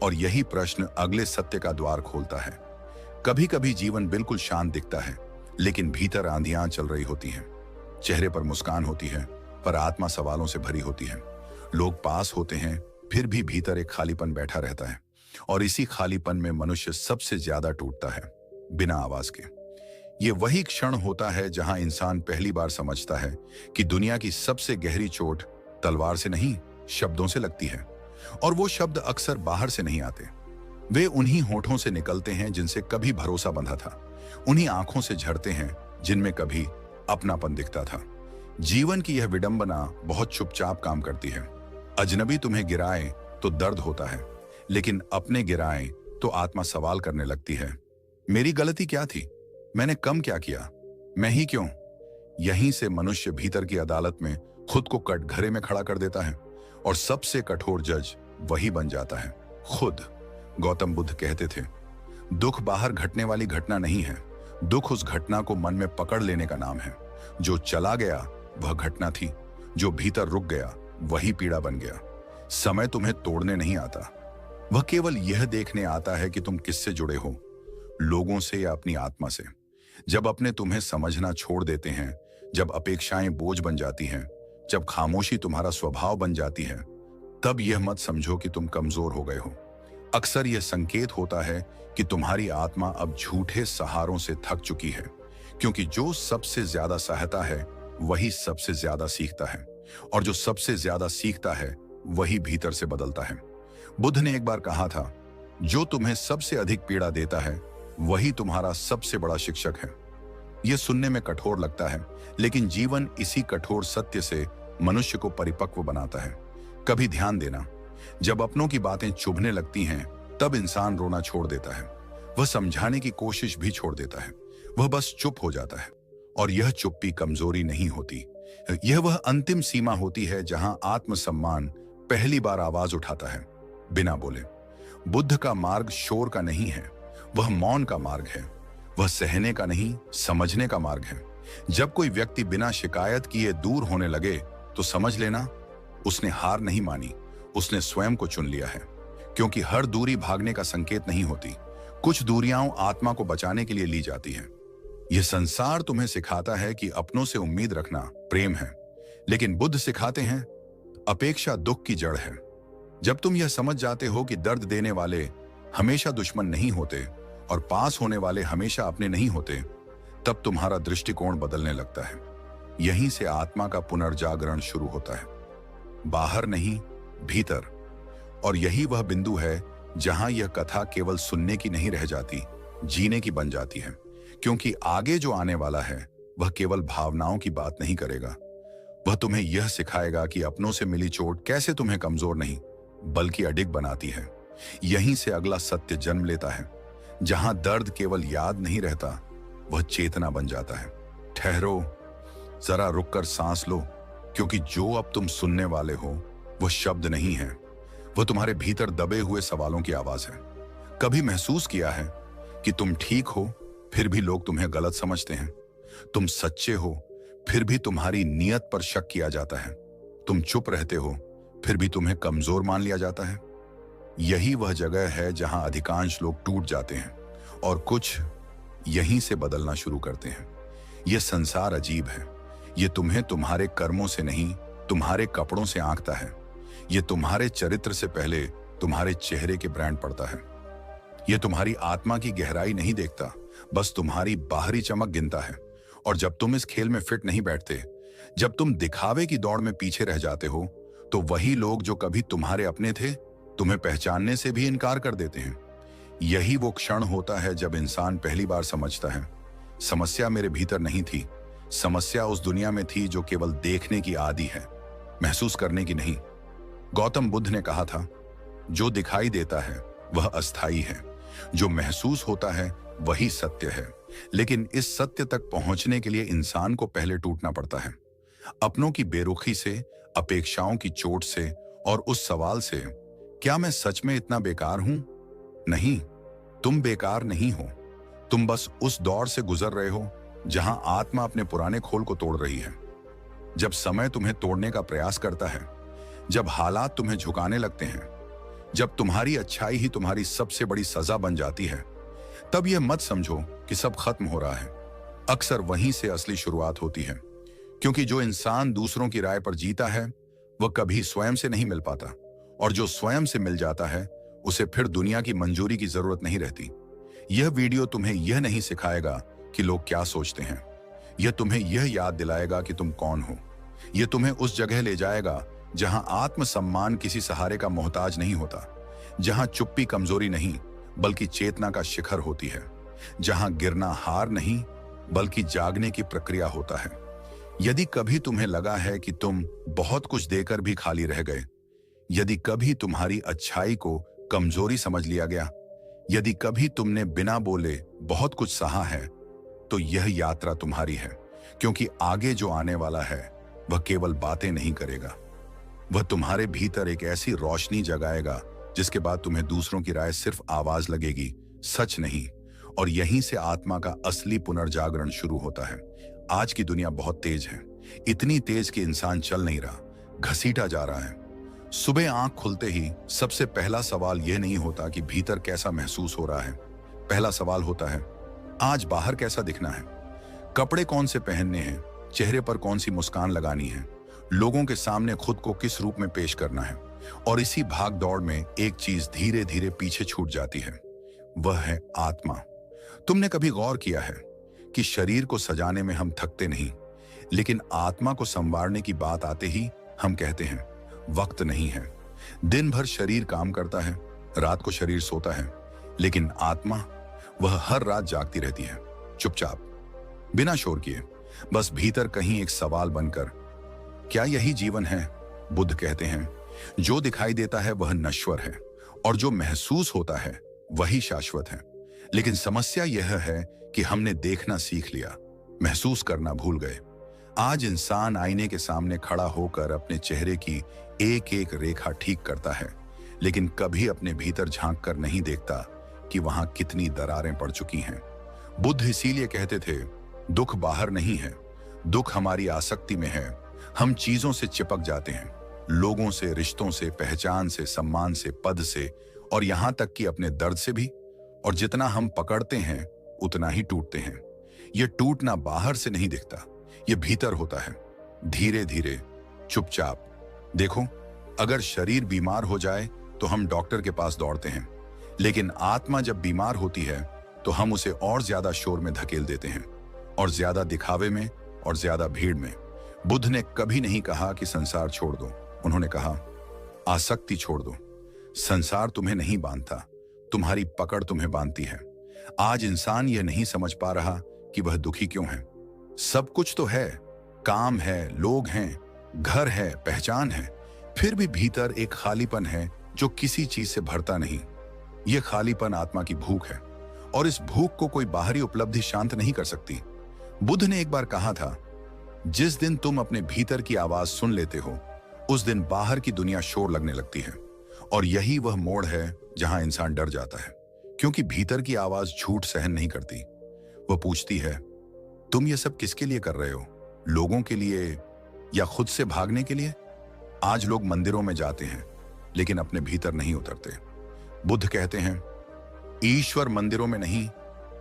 और यही प्रश्न अगले सत्य का द्वार खोलता है। कभी कभी जीवन बिल्कुल शांत दिखता है, लेकिन भीतर आंधियां चल रही होती हैं। चेहरे पर मुस्कान होती है, पर आत्मा सवालों से भरी होती है। लोग पास होते हैं, फिर भी भीतर एक खालीपन बैठा रहता है। और इसी खालीपन में मनुष्य सबसे ज्यादा टूटता है, बिना आवाज के। ये वही क्षण होता है जहां इंसान पहली बार समझता है कि दुनिया की सबसे गहरी चोट तलवार से नहीं, शब्दों से लगती है। और वो शब्द अक्सर बाहर से नहीं आते। वे उन्हीं होठों से निकलते हैं जिनसे कभी भरोसा बंधा था, उन्हीं आंखों से झरते हैं जिनमें कभी अपनापन दिखता था। जीवन की यह विडंबना बहुत चुपचाप काम करती है। अजनबी तुम्हें गिराए तो दर्द होता है, लेकिन अपने गिराए तो आत्मा सवाल करने लगती है, मेरी गलती क्या थी? मैंने कम क्या किया? मैं ही क्यों? यहीं से मनुष्य भीतर की अदालत में खुद को कटघरे में खड़ा कर देता है। और सबसे कठोर जज वही बन जाता है, खुद। गौतम बुद्ध कहते थे, दुख बाहर घटने वाली घटना नहीं है, दुख उस घटना को मन में पकड़ लेने का नाम है। जो चला गया वह घटना थी, जो भीतर रुक गया वही पीड़ा बन गया। समय तुम्हें तोड़ने नहीं आता, वह केवल यह देखने आता है कि तुम किससे जुड़े हो, लोगों से या अपनी आत्मा से। जब अपने तुम्हें समझना छोड़ देते हैं, जब अपेक्षाएं बोझ बन जाती हैं, जब खामोशी तुम्हारा स्वभाव बन जाती है, तब यह मत समझो कि तुम कमजोर हो गए हो। अक्सर यह संकेत होता है कि तुम्हारी आत्मा अब झूठे सहारों से थक चुकी है। क्योंकि जो सबसे ज्यादा सहता है वही सबसे ज्यादा सीखता है, और जो सबसे ज्यादा सीखता है वही भीतर से बदलता है। बुद्ध ने एक बार कहा था, जो तुम्हें सबसे अधिक पीड़ा देता है वही तुम्हारा सबसे बड़ा शिक्षक है। यह सुनने में कठोर लगता है, लेकिन जीवन इसी कठोर सत्य से मनुष्य को परिपक्व बनाता है। कभी ध्यान देना, जब अपनों की बातें चुभने लगती हैं, तब इंसान रोना छोड़ देता है। वह समझाने की कोशिश भी छोड़ देता है, वह बस चुप हो जाता है। और यह चुप्पी कमजोरी नहीं होती, यह वह अंतिम सीमा होती है जहां आत्मसम्मान पहली बार आवाज उठाता है, बिना बोले। बुद्ध का मार्ग शोर का नहीं है, वह मौन का मार्ग है। वह सहने का नहीं, समझने का मार्ग है। जब कोई व्यक्ति बिना शिकायत किए दूर होने लगे, तो समझ लेना उसने हार नहीं मानी, उसने स्वयं को चुन लिया है। क्योंकि हर दूरी भागने का संकेत नहीं होती, कुछ दूरियां आत्मा को बचाने के लिए ली जाती हैं। यह संसार तुम्हें सिखाता है कि अपनों से उम्मीद रखना प्रेम है, लेकिन बुद्ध सिखाते हैं अपेक्षा दुख की जड़ है। जब तुम यह समझ जाते हो कि दर्द देने वाले हमेशा दुश्मन नहीं होते और पास होने वाले हमेशा अपने नहीं होते, तब तुम्हारा दृष्टिकोण बदलने लगता है। यहीं से आत्मा का पुनर्जागरण शुरू होता है, बाहर नहीं, भीतर। और यही वह बिंदु है जहां यह कथा केवल सुनने की नहीं रह जाती, जीने की बन जाती है। क्योंकि आगे जो आने वाला है वह केवल भावनाओं की बात नहीं करेगा, वह तुम्हें यह सिखाएगा कि अपनों से मिली चोट कैसे तुम्हें कमजोर नहीं बल्कि अडिग बनाती है। यहीं से अगला सत्य जन्म लेता है, जहां दर्द केवल याद नहीं रहता, वह चेतना बन जाता है। ठहरो, जरा रुककर सांस लो, क्योंकि जो अब तुम सुनने वाले हो वह शब्द नहीं है, वह तुम्हारे भीतर दबे हुए सवालों की आवाज है। कभी महसूस किया है कि तुम ठीक हो फिर भी लोग तुम्हें गलत समझते हैं? तुम सच्चे हो फिर भी तुम्हारी नीयत पर शक किया जाता है? तुम चुप रहते हो फिर भी तुम्हें कमजोर मान लिया जाता है? यही वह जगह है जहां अधिकांश लोग टूट जाते हैं और कुछ यहीं से बदलना शुरू करते हैं। यह संसार अजीब है। यह तुम्हें तुम्हारे कर्मों से नहीं, तुम्हारे कपड़ों से आंकता है। यह तुम्हारे चरित्र से पहले तुम्हारे चेहरे के ब्रांड पड़ता है। यह तुम्हारी आत्मा की गहराई नहीं देखता, बस तुम्हारी बाहरी चमक गिनता है। और जब तुम इस खेल में फिट नहीं बैठते, जब तुम दिखावे की दौड़ में पीछे रह जाते हो, तो वही लोग जो कभी तुम्हारे अपने थे, तुम्हें पहचानने से भी इनकार कर देते हैं। यही वो क्षण होता है जब इंसान पहली बार समझता है, समस्या मेरे भीतर नहीं थी, समस्या उस दुनिया में थी जो केवल देखने की आदी है, महसूस करने की नहीं। गौतम बुद्ध ने कहा था, जो दिखाई देता है वह अस्थाई है, जो महसूस होता है वही सत्य है। लेकिन इस सत्य तक पहुंचने के लिए इंसान को पहले टूटना पड़ता है, अपनों की बेरुखी से, अपेक्षाओं की चोट से और उस सवाल से, क्या मैं सच में इतना बेकार हूं? नहीं, तुम बेकार नहीं हो। तुम बस उस दौर से गुजर रहे हो जहां आत्मा अपने पुराने खोल को तोड़ रही है। जब समय तुम्हें तोड़ने का प्रयास करता है, जब हालात तुम्हें झुकाने लगते हैं, जब तुम्हारी अच्छाई ही तुम्हारी सबसे बड़ी सजा बन जाती है, तब यह मत समझो कि सब खत्म हो रहा है। अक्सर वहीं से असली शुरुआत होती है, क्योंकि जो इंसान दूसरों की राय पर जीता है वह कभी स्वयं से नहीं मिल पाता, और जो स्वयं से मिल जाता है उसे फिर दुनिया की मंजूरी की जरूरत नहीं रहती। यह वीडियो तुम्हें यह नहीं सिखाएगा कि लोग क्या सोचते हैं, यह तुम्हें यह याद दिलाएगा कि तुम कौन हो। यह तुम्हें उस जगह ले जाएगा जहां आत्मसम्मान किसी सहारे का मोहताज नहीं होता, जहां चुप्पी कमजोरी नहीं बल्कि चेतना का शिखर होती है, जहां गिरना हार नहीं बल्कि जागने की प्रक्रिया होता है। यदि कभी तुम्हें लगा है कि तुम बहुत कुछ देकर भी खाली रह गए, यदि कभी तुम्हारी अच्छाई को कमजोरी समझ लिया गया, यदि कभी तुमने बिना बोले बहुत कुछ सहा है, तो यह यात्रा तुम्हारी है। क्योंकि आगे जो आने वाला है वह केवल बातें नहीं करेगा, वह तुम्हारे भीतर एक ऐसी रोशनी जगाएगा जिसके बाद तुम्हें दूसरों की राय सिर्फ आवाज लगेगी, सच नहीं। और यहीं से आत्मा का असली पुनर्जागरण शुरू होता है। आज की दुनिया बहुत तेज है, इतनी तेज कि इंसान चल नहीं रहा, घसीटा जा रहा है। सुबह आंख खुलते ही सबसे पहला सवाल यह नहीं होता कि भीतर कैसा महसूस हो रहा है, पहला सवाल होता है आज बाहर कैसा दिखना है, कपड़े कौन से पहनने हैं, चेहरे पर कौन सी मुस्कान लगानी है, लोगों के सामने खुद को किस रूप में पेश करना है। और इसी भाग दौड़ में एक चीज धीरे धीरे पीछे छूट जाती है, वह है आत्मा। तुमने कभी गौर किया है कि शरीर को सजाने में हम थकते नहीं, लेकिन आत्मा को संवारने की बात आते ही हम कहते हैं वक्त नहीं है। दिन भर शरीर काम करता है, रात को शरीर सोता है, लेकिन आत्मा वह हर रात जागती रहती है, चुपचाप, बिना शोर किए, बस भीतर कहीं एक सवाल बनकर। क्या यही जीवन है? बुद्ध कहते हैं जो दिखाई देता है वह नश्वर है और जो महसूस होता है वही शाश्वत है। लेकिन समस्या यह है कि हमने देखना सीख लिया, महसूस करना भूल गए। आज इंसान आईने के सामने खड़ा होकर अपने चेहरे की एक एक रेखा ठीक करता है, लेकिन कभी अपने भीतर झांक कर नहीं देखता कि वहां कितनी दरारें पड़ चुकी हैं। बुद्ध इसीलिए कहते थे दुख बाहर नहीं है, दुख हमारी आसक्ति में है। हम चीजों से चिपक जाते हैं, लोगों से, रिश्तों से, पहचान से, सम्मान से, पद से और यहां तक कि अपने दर्द से भी। और जितना हम पकड़ते हैं उतना ही टूटते हैं। यह टूटना बाहर से नहीं दिखता, यह भीतर होता है, धीरे धीरे, चुपचाप। देखो, अगर शरीर बीमार हो जाए तो हम डॉक्टर के पास दौड़ते हैं, लेकिन आत्मा जब बीमार होती है तो हम उसे और ज्यादा शोर में धकेल देते हैं, और ज्यादा दिखावे में, और ज्यादा भीड़ में। बुद्ध ने कभी नहीं कहा कि संसार छोड़ दो, उन्होंने कहा आसक्ति छोड़ दो। संसार तुम्हें नहीं बांधता, तुम्हारी पकड़ तुम्हें बांधती है। आज इंसान यह नहीं समझ पा रहा कि वह दुखी क्यों है। सब कुछ तो है, काम है, लोग हैं, घर है, पहचान है, फिर भी भीतर एक खालीपन है जो किसी चीज से भरता नहीं। यह खालीपन आत्मा की भूख है, और इस भूख को कोई बाहरी उपलब्धि शांत नहीं कर सकती। बुद्ध ने एक बार कहा था, जिस दिन तुम अपने भीतर की आवाज सुन लेते हो, उस दिन बाहर की दुनिया शोर लगने लगती है। और यही वह मोड़ है जहां इंसान डर जाता है, क्योंकि भीतर की आवाज झूठ सहन नहीं करती। वह पूछती है, तुम ये सब किसके लिए कर रहे हो? लोगों के लिए या खुद से भागने के लिए? आज लोग मंदिरों में जाते हैं, लेकिन अपने भीतर नहीं उतरते। बुद्ध कहते हैं, ईश्वर मंदिरों में नहीं,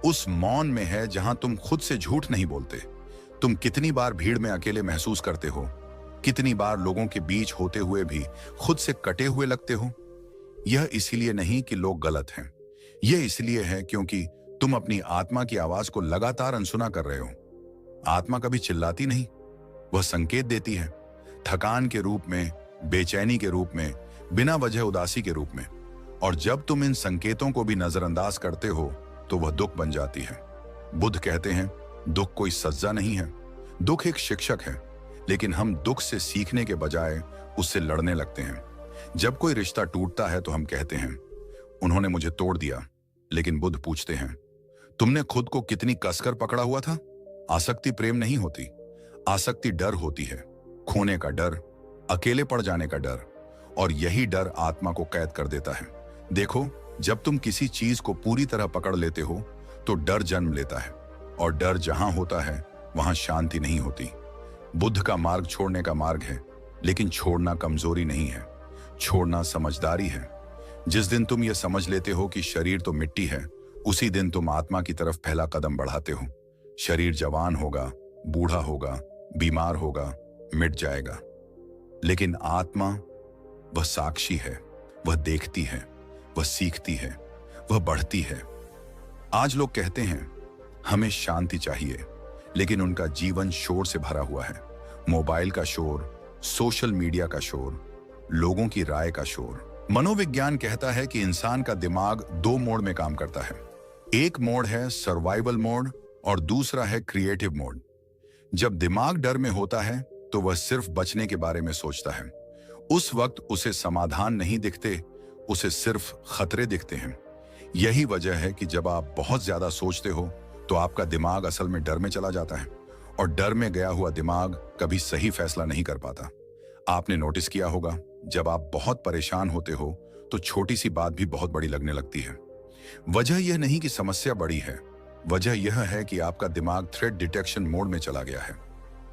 उस मौन में है जहां तुम खुद से झूठ नहीं बोलते। तुम कितनी बार भीड़ में अकेले महसूस करते हो? कितनी बार लोगों के बीच होते हुए भी खुद से कटे हुए लगते हो? यह इसीलिए नहीं कि लोग गलत हैं, यह इसलिए है क्योंकि तुम अपनी आत्मा की आवाज को लगातार अनसुना कर रहे हो। आत्मा कभी चिल्लाती नहीं, वह संकेत देती है, थकान के रूप में, बेचैनी के रूप में, बिना वजह उदासी के रूप में। और जब तुम इन संकेतों को भी नजरअंदाज करते हो तो वह दुख बन जाती है। बुद्ध कहते हैं, दुख कोई सज्जा नहीं है, दुख एक शिक्षक है, लेकिन हम दुख से सीखने के बजाय उससे लड़ने लगते हैं। जब कोई रिश्ता टूटता है तो हम कहते हैं, उन्होंने मुझे तोड़ दिया। लेकिन बुद्ध पूछते हैं, तुमने खुद को कितनी कसकर पकड़ा हुआ था? आसक्ति प्रेम नहीं होती, आसक्ति डर होती है, खोने का डर, अकेले पड़ जाने का डर, और यही डर आत्मा को कैद कर देता है। देखो, जब तुम किसी चीज को पूरी तरह पकड़ लेते हो तो डर जन्म लेता है, और डर जहां होता है वहां शांति नहीं होती। बुद्ध का मार्ग छोड़ने का मार्ग है, लेकिन छोड़ना कमजोरी नहीं है, छोड़ना समझदारी है। जिस दिन तुम यह समझ लेते हो कि शरीर तो मिट्टी है, उसी दिन तुम आत्मा की तरफ पहला कदम बढ़ाते हो। शरीर जवान होगा, बूढ़ा होगा, बीमार होगा, मिट जाएगा, लेकिन आत्मा, वह साक्षी है, वह देखती है, वह सीखती है, वह बढ़ती है। आज लोग कहते हैं, हमें शांति चाहिए, लेकिन उनका जीवन शोर से भरा हुआ है। मोबाइल का शोर, सोशल मीडिया का शोर, लोगों की राय का शोर। मनोविज्ञान कहता है कि इंसान का दिमाग दो मोड में काम करता है। एक मोड है सर्वाइवल मोड और दूसरा है क्रिएटिव मोड। जब दिमाग डर में होता है तो वह सिर्फ बचने के बारे में सोचता है। उस वक्त उसे समाधान नहीं दिखते, उसे सिर्फ खतरे दिखते हैं। यही वजह है कि जब आप बहुत ज्यादा सोचते हो तो आपका दिमाग असल में डर में चला जाता है, और डर में गया हुआ दिमाग कभी सही फैसला नहीं कर पाता। आपने नोटिस किया होगा, जब आप बहुत परेशान होते हो तो छोटी सी बात भी बहुत बड़ी लगने लगती है। वजह यह नहीं कि समस्या बड़ी है, वजह यह है कि आपका दिमाग थ्रेट डिटेक्शन मोड में चला गया है।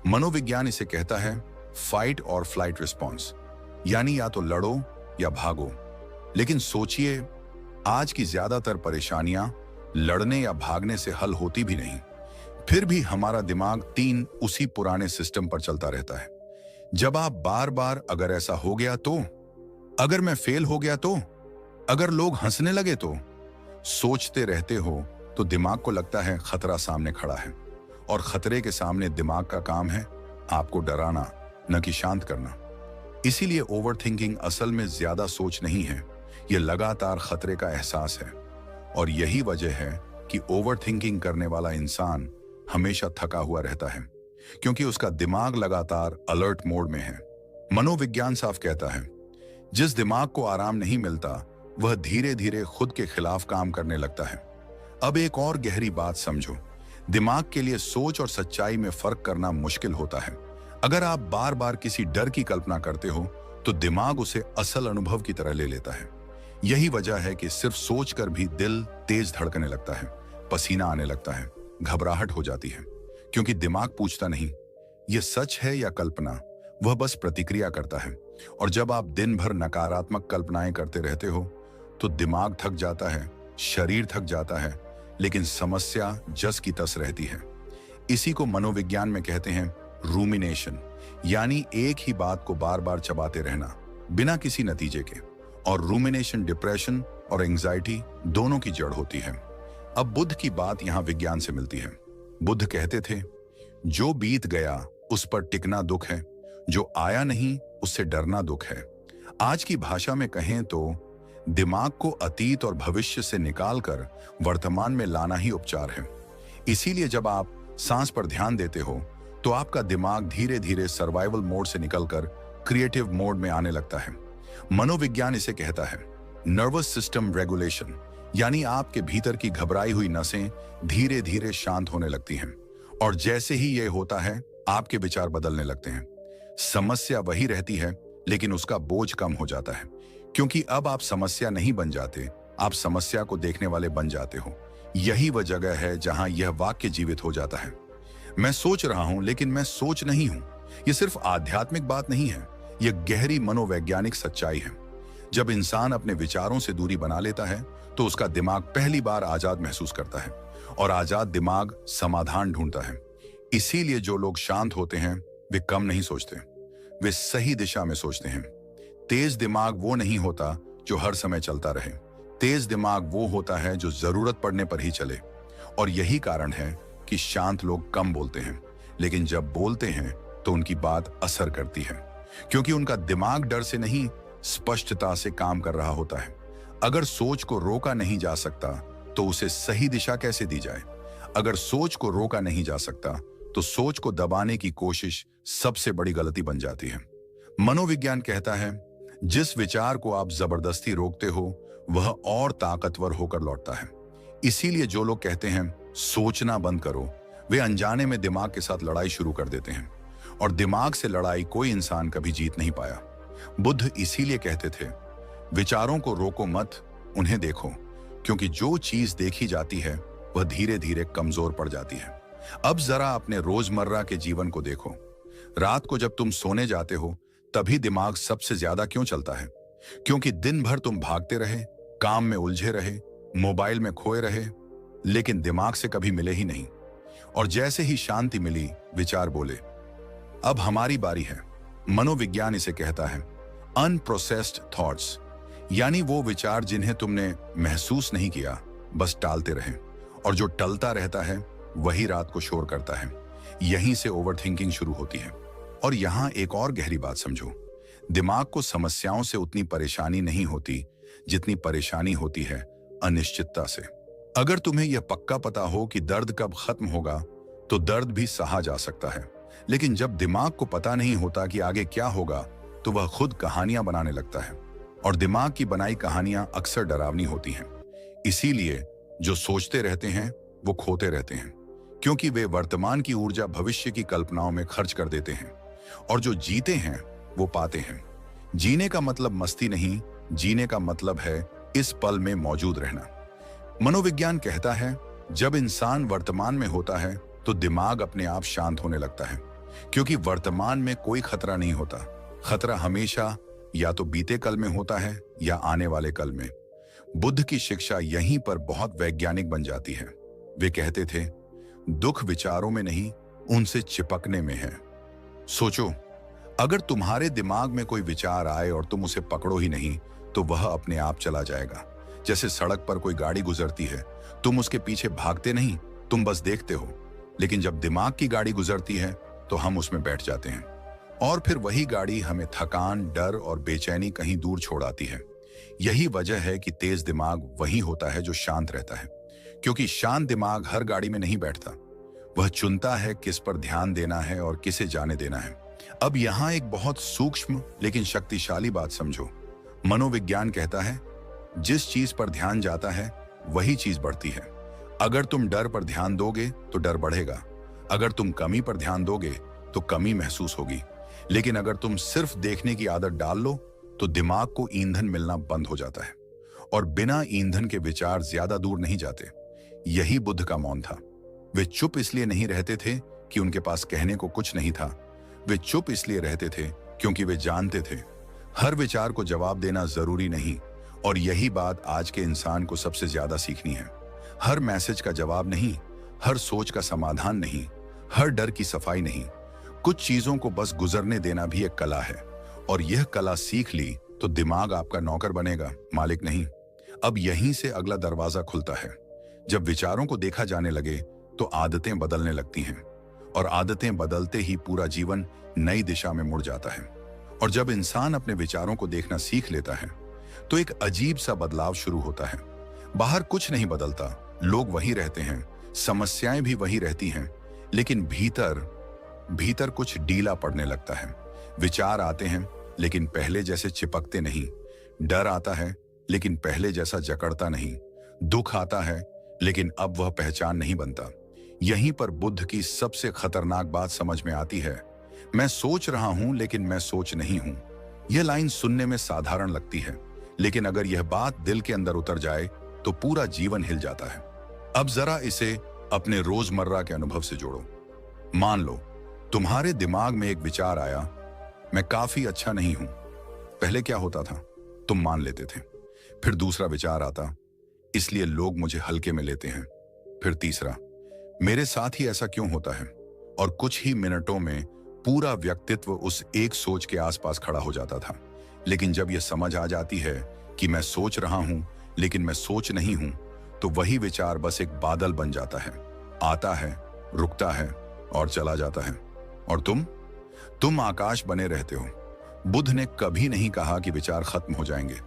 मनोविज्ञान इसे कहता है फाइट और फ्लाइट रिस्पॉन्स, यानी या तो लड़ो या भागो। लेकिन सोचिए, आज की ज्यादातर परेशानियां लड़ने या भागने से हल होती भी नहीं, फिर भी हमारा दिमाग तीन उसी पुराने सिस्टम पर चलता रहता है। जब आप बार बार अगर ऐसा हो गया तो, अगर मैं फेल हो गया तो, अगर लोग हंसने लगे तो, सोचते रहते हो तो दिमाग को लगता है खतरा सामने खड़ा है, और खतरे के सामने दिमाग का काम है आपको डराना, न कि शांत करना। इसीलिए ओवरथिंकिंग असल में ज्यादा सोच नहीं है, यह लगातार खतरे का एहसास है। और यही वजह है कि ओवरथिंकिंग करने वाला इंसान हमेशा थका हुआ रहता है, क्योंकि उसका दिमाग लगातार अलर्ट मोड में है। मनोविज्ञान साफ कहता है, जिस दिमाग को आराम नहीं मिलता वह धीरे धीरे खुद के खिलाफ काम करने लगता है। अब एक और गहरी बात समझो, दिमाग के लिए सोच और सच्चाई में फर्क करना मुश्किल होता है। अगर आप बार बार किसी डर की कल्पना करते हो तो दिमाग उसे असल अनुभव की तरह ले लेता है। यही वजह है कि सिर्फ सोचकर भी दिल तेज धड़कने लगता है, पसीना आने लगता है, घबराहट हो जाती है, क्योंकि दिमाग पूछता नहीं यह सच है या कल्पना, वह बस प्रतिक्रिया करता है। और जब आप दिन भर नकारात्मक कल्पनाएं करते रहते हो तो दिमाग थक जाता है, शरीर थक जाता है, लेकिन समस्या जस की तस रहती है। इसी को मनोविज्ञान में कहते हैं रूमिनेशन, यानी एक ही बात को बार बार चबाते रहना। बिना किसी नतीजे के। और रूमिनेशन डिप्रेशन और एंजाइटी दोनों की जड़ होती है। अब बुद्ध की बात यहां विज्ञान से मिलती है। बुद्ध कहते थे, जो बीत गया उस पर टिकना दुख है, जो आया नहीं उससे डरना दुख है। आज की भाषा में कहें तो दिमाग को अतीत और भविष्य से निकालकर वर्तमान में लाना ही उपचार है। इसीलिए जब आप सांस पर ध्यान देते हो तो आपका दिमाग धीरे धीरे सर्वाइवल मोड से निकलकर क्रिएटिव मोड में आने लगता है। मनोविज्ञान इसे कहता है नर्वस सिस्टम रेगुलेशन, यानी आपके भीतर की घबराई हुई नसें धीरे धीरे शांत होने लगती हैं। और जैसे ही यह होता है आपके विचार बदलने लगते हैं। समस्या वही रहती है लेकिन उसका बोझ कम हो जाता है, क्योंकि अब आप समस्या नहीं बन जाते, आप समस्या को देखने वाले बन जाते हो। यही वह जगह है जहां यह वाक्य जीवित हो जाता है। मैं सोच रहा हूं लेकिन मैं सोच नहीं हूं। यह सिर्फ आध्यात्मिक बात नहीं है, यह गहरी मनोवैज्ञानिक सच्चाई है। जब इंसान अपने विचारों से दूरी बना लेता है तो उसका दिमाग पहली बार आजाद महसूस करता है, और आजाद दिमाग समाधान ढूंढता है। इसीलिए जो लोग शांत होते हैं वे कम नहीं सोचते, वे सही दिशा में सोचते हैं। तेज दिमाग वो नहीं होता जो हर समय चलता रहे। तेज दिमाग वो होता है जो जरूरत पड़ने पर ही चले। और यही कारण है कि शांत लोग कम बोलते हैं, लेकिन जब बोलते हैं तो उनकी बात असर करती है, क्योंकि उनका दिमाग डर से नहीं स्पष्टता से काम कर रहा होता है। अगर सोच को रोका नहीं जा सकता तो उसे सही दिशा कैसे दी जाए? अगर सोच को रोका नहीं जा सकता तो सोच को दबाने की कोशिश सबसे बड़ी गलती बन जाती है। मनोविज्ञान कहता है जिस विचार को आप जबरदस्ती रोकते हो वह और ताकतवर होकर लौटता है। इसीलिए जो लोग कहते हैं सोचना बंद करो, वे अनजाने में दिमाग के साथ लड़ाई शुरू कर देते हैं, और दिमाग से लड़ाई कोई इंसान कभी जीत नहीं पाया। बुद्ध इसीलिए कहते थे विचारों को रोको मत, उन्हें देखो, क्योंकि जो चीज देखी जाती है वह धीरे धीरे कमजोर पड़ जाती है। अब जरा अपने रोजमर्रा के जीवन को देखो। रात को जब तुम सोने जाते हो तभी दिमाग सबसे ज्यादा क्यों चलता है? क्योंकि दिन भर तुम भागते रहे, काम में उलझे रहे, मोबाइल में खोए रहे, लेकिन दिमाग से कभी मिले ही नहीं। और जैसे ही शांति मिली विचार बोले अब हमारी बारी है। मनोविज्ञान इसे कहता है अनप्रोसेस्ड थॉट्स, यानी वो विचार जिन्हें तुमने महसूस नहीं किया, बस टालते रहे। और जो टलता रहता है वही रात को शोर करता है। यहीं से ओवरथिंकिंग शुरू होती है। और यहां एक और गहरी बात समझो, दिमाग को समस्याओं से उतनी परेशानी नहीं होती जितनी परेशानी होती है अनिश्चितता से। अगर तुम्हें यह पक्का पता हो कि दर्द कब खत्म होगा तो दर्द भी सहा जा सकता है, लेकिन जब दिमाग को पता नहीं होता कि आगे क्या होगा तो वह खुद कहानियां बनाने लगता है। और दिमाग की बनाई कहानियां अक्सर डरावनी होती हैं। इसीलिए जो सोचते रहते हैं वो खोते रहते हैं, क्योंकि वे वर्तमान की ऊर्जा भविष्य की कल्पनाओं में खर्च कर देते हैं। और जो जीते हैं वो पाते हैं। जीने का मतलब मस्ती नहीं, जीने का मतलब है इस पल में मौजूद रहना। मनोविज्ञान कहता है जब इंसान वर्तमान में होता है तो दिमाग अपने आप शांत होने लगता है, क्योंकि वर्तमान में कोई खतरा नहीं होता। खतरा हमेशा या तो बीते कल में होता है या आने वाले कल में। बुद्ध की शिक्षा यहीं पर बहुत वैज्ञानिक बन जाती है। वे कहते थे दुख विचारों में नहीं, उनसे चिपकने में है। सोचो, अगर तुम्हारे दिमाग में कोई विचार आए और तुम उसे पकड़ो ही नहीं तो वह अपने आप चला जाएगा। जैसे सड़क पर कोई गाड़ी गुजरती है, तुम उसके पीछे भागते नहीं, तुम बस देखते हो। लेकिन जब दिमाग की गाड़ी गुजरती है तो हम उसमें बैठ जाते हैं, और फिर वही गाड़ी हमें थकान, डर और बेचैनी कहीं दूर छोड़ आती है। यही वजह है कि तेज दिमाग वही होता है जो शांत रहता है, क्योंकि शांत दिमाग हर गाड़ी में नहीं बैठता। वह चुनता है किस पर ध्यान देना है और किसे जाने देना है। अब यहां एक बहुत सूक्ष्म लेकिन शक्तिशाली बात समझो। मनोविज्ञान कहता है जिस चीज पर ध्यान जाता है वही चीज बढ़ती है। अगर तुम डर पर ध्यान दोगे तो डर बढ़ेगा, अगर तुम कमी पर ध्यान दोगे तो कमी महसूस होगी। लेकिन अगर तुम सिर्फ देखने की आदत डाल लो तो दिमाग को ईंधन मिलना बंद हो जाता है, और बिना ईंधन के विचार ज्यादा दूर नहीं जाते। यही बुद्ध का मौन था। वे चुप इसलिए नहीं रहते थे कि उनके पास कहने को कुछ नहीं था, वे चुप इसलिए रहते थे क्योंकि वे जानते थे हर विचार को जवाब देना जरूरी नहीं। और यही बात आज के इंसान को सबसे ज्यादा सीखनी है। हर मैसेज का जवाब नहीं, हर सोच का समाधान नहीं, हर डर की सफाई नहीं। कुछ चीजों को बस गुजरने देना भी एक कला है, और यह कला सीख ली तो दिमाग आपका नौकर बनेगा, मालिक नहीं। अब यहीं से अगला दरवाजा खुलता है। जब विचारों को देखा जाने लगे तो आदतें बदलने लगती हैं, और आदतें बदलते ही पूरा जीवन नई दिशा में मुड़ जाता है। और जब इंसान अपने विचारों को देखना सीख लेता है तो एक अजीब सा बदलाव शुरू होता है। बाहर कुछ नहीं बदलता, लोग वही रहते हैं, समस्याएं भी वही रहती हैं, लेकिन भीतर भीतर कुछ ढीला पड़ने लगता है। विचार आते हैं लेकिन पहले जैसे चिपकते नहीं, डर आता है लेकिन पहले जैसा जकड़ता नहीं, दुख आता है लेकिन अब वह पहचान नहीं बनता। यहीं पर बुद्ध की सबसे खतरनाक बात समझ में आती है। मैं सोच रहा हूं लेकिन मैं सोच नहीं हूं। यह लाइन सुनने में साधारण लगती है, लेकिन अगर यह बात दिल के अंदर उतर जाए तो पूरा जीवन हिल जाता है। अब जरा इसे अपने रोजमर्रा के अनुभव से जोड़ो। मान लो तुम्हारे दिमाग में एक विचार आया, मैं काफी अच्छा नहीं हूं। पहले क्या होता था, तुम मान लेते थे। फिर दूसरा विचार आता, इसलिए लोग मुझे हल्के में लेते हैं। फिर तीसरा, मेरे साथ ही ऐसा क्यों होता है। और कुछ ही मिनटों में पूरा व्यक्तित्व उस एक सोच के आसपास खड़ा हो जाता था। लेकिन जब यह समझ आ जाती है कि मैं सोच रहा हूं लेकिन मैं सोच नहीं हूं, तो वही विचार बस एक बादल बन जाता है, आता है, रुकता है और चला जाता है। और तुम आकाश बने रहते हो। बुद्ध ने कभी नहीं कहा कि विचार खत्म हो जाएंगे।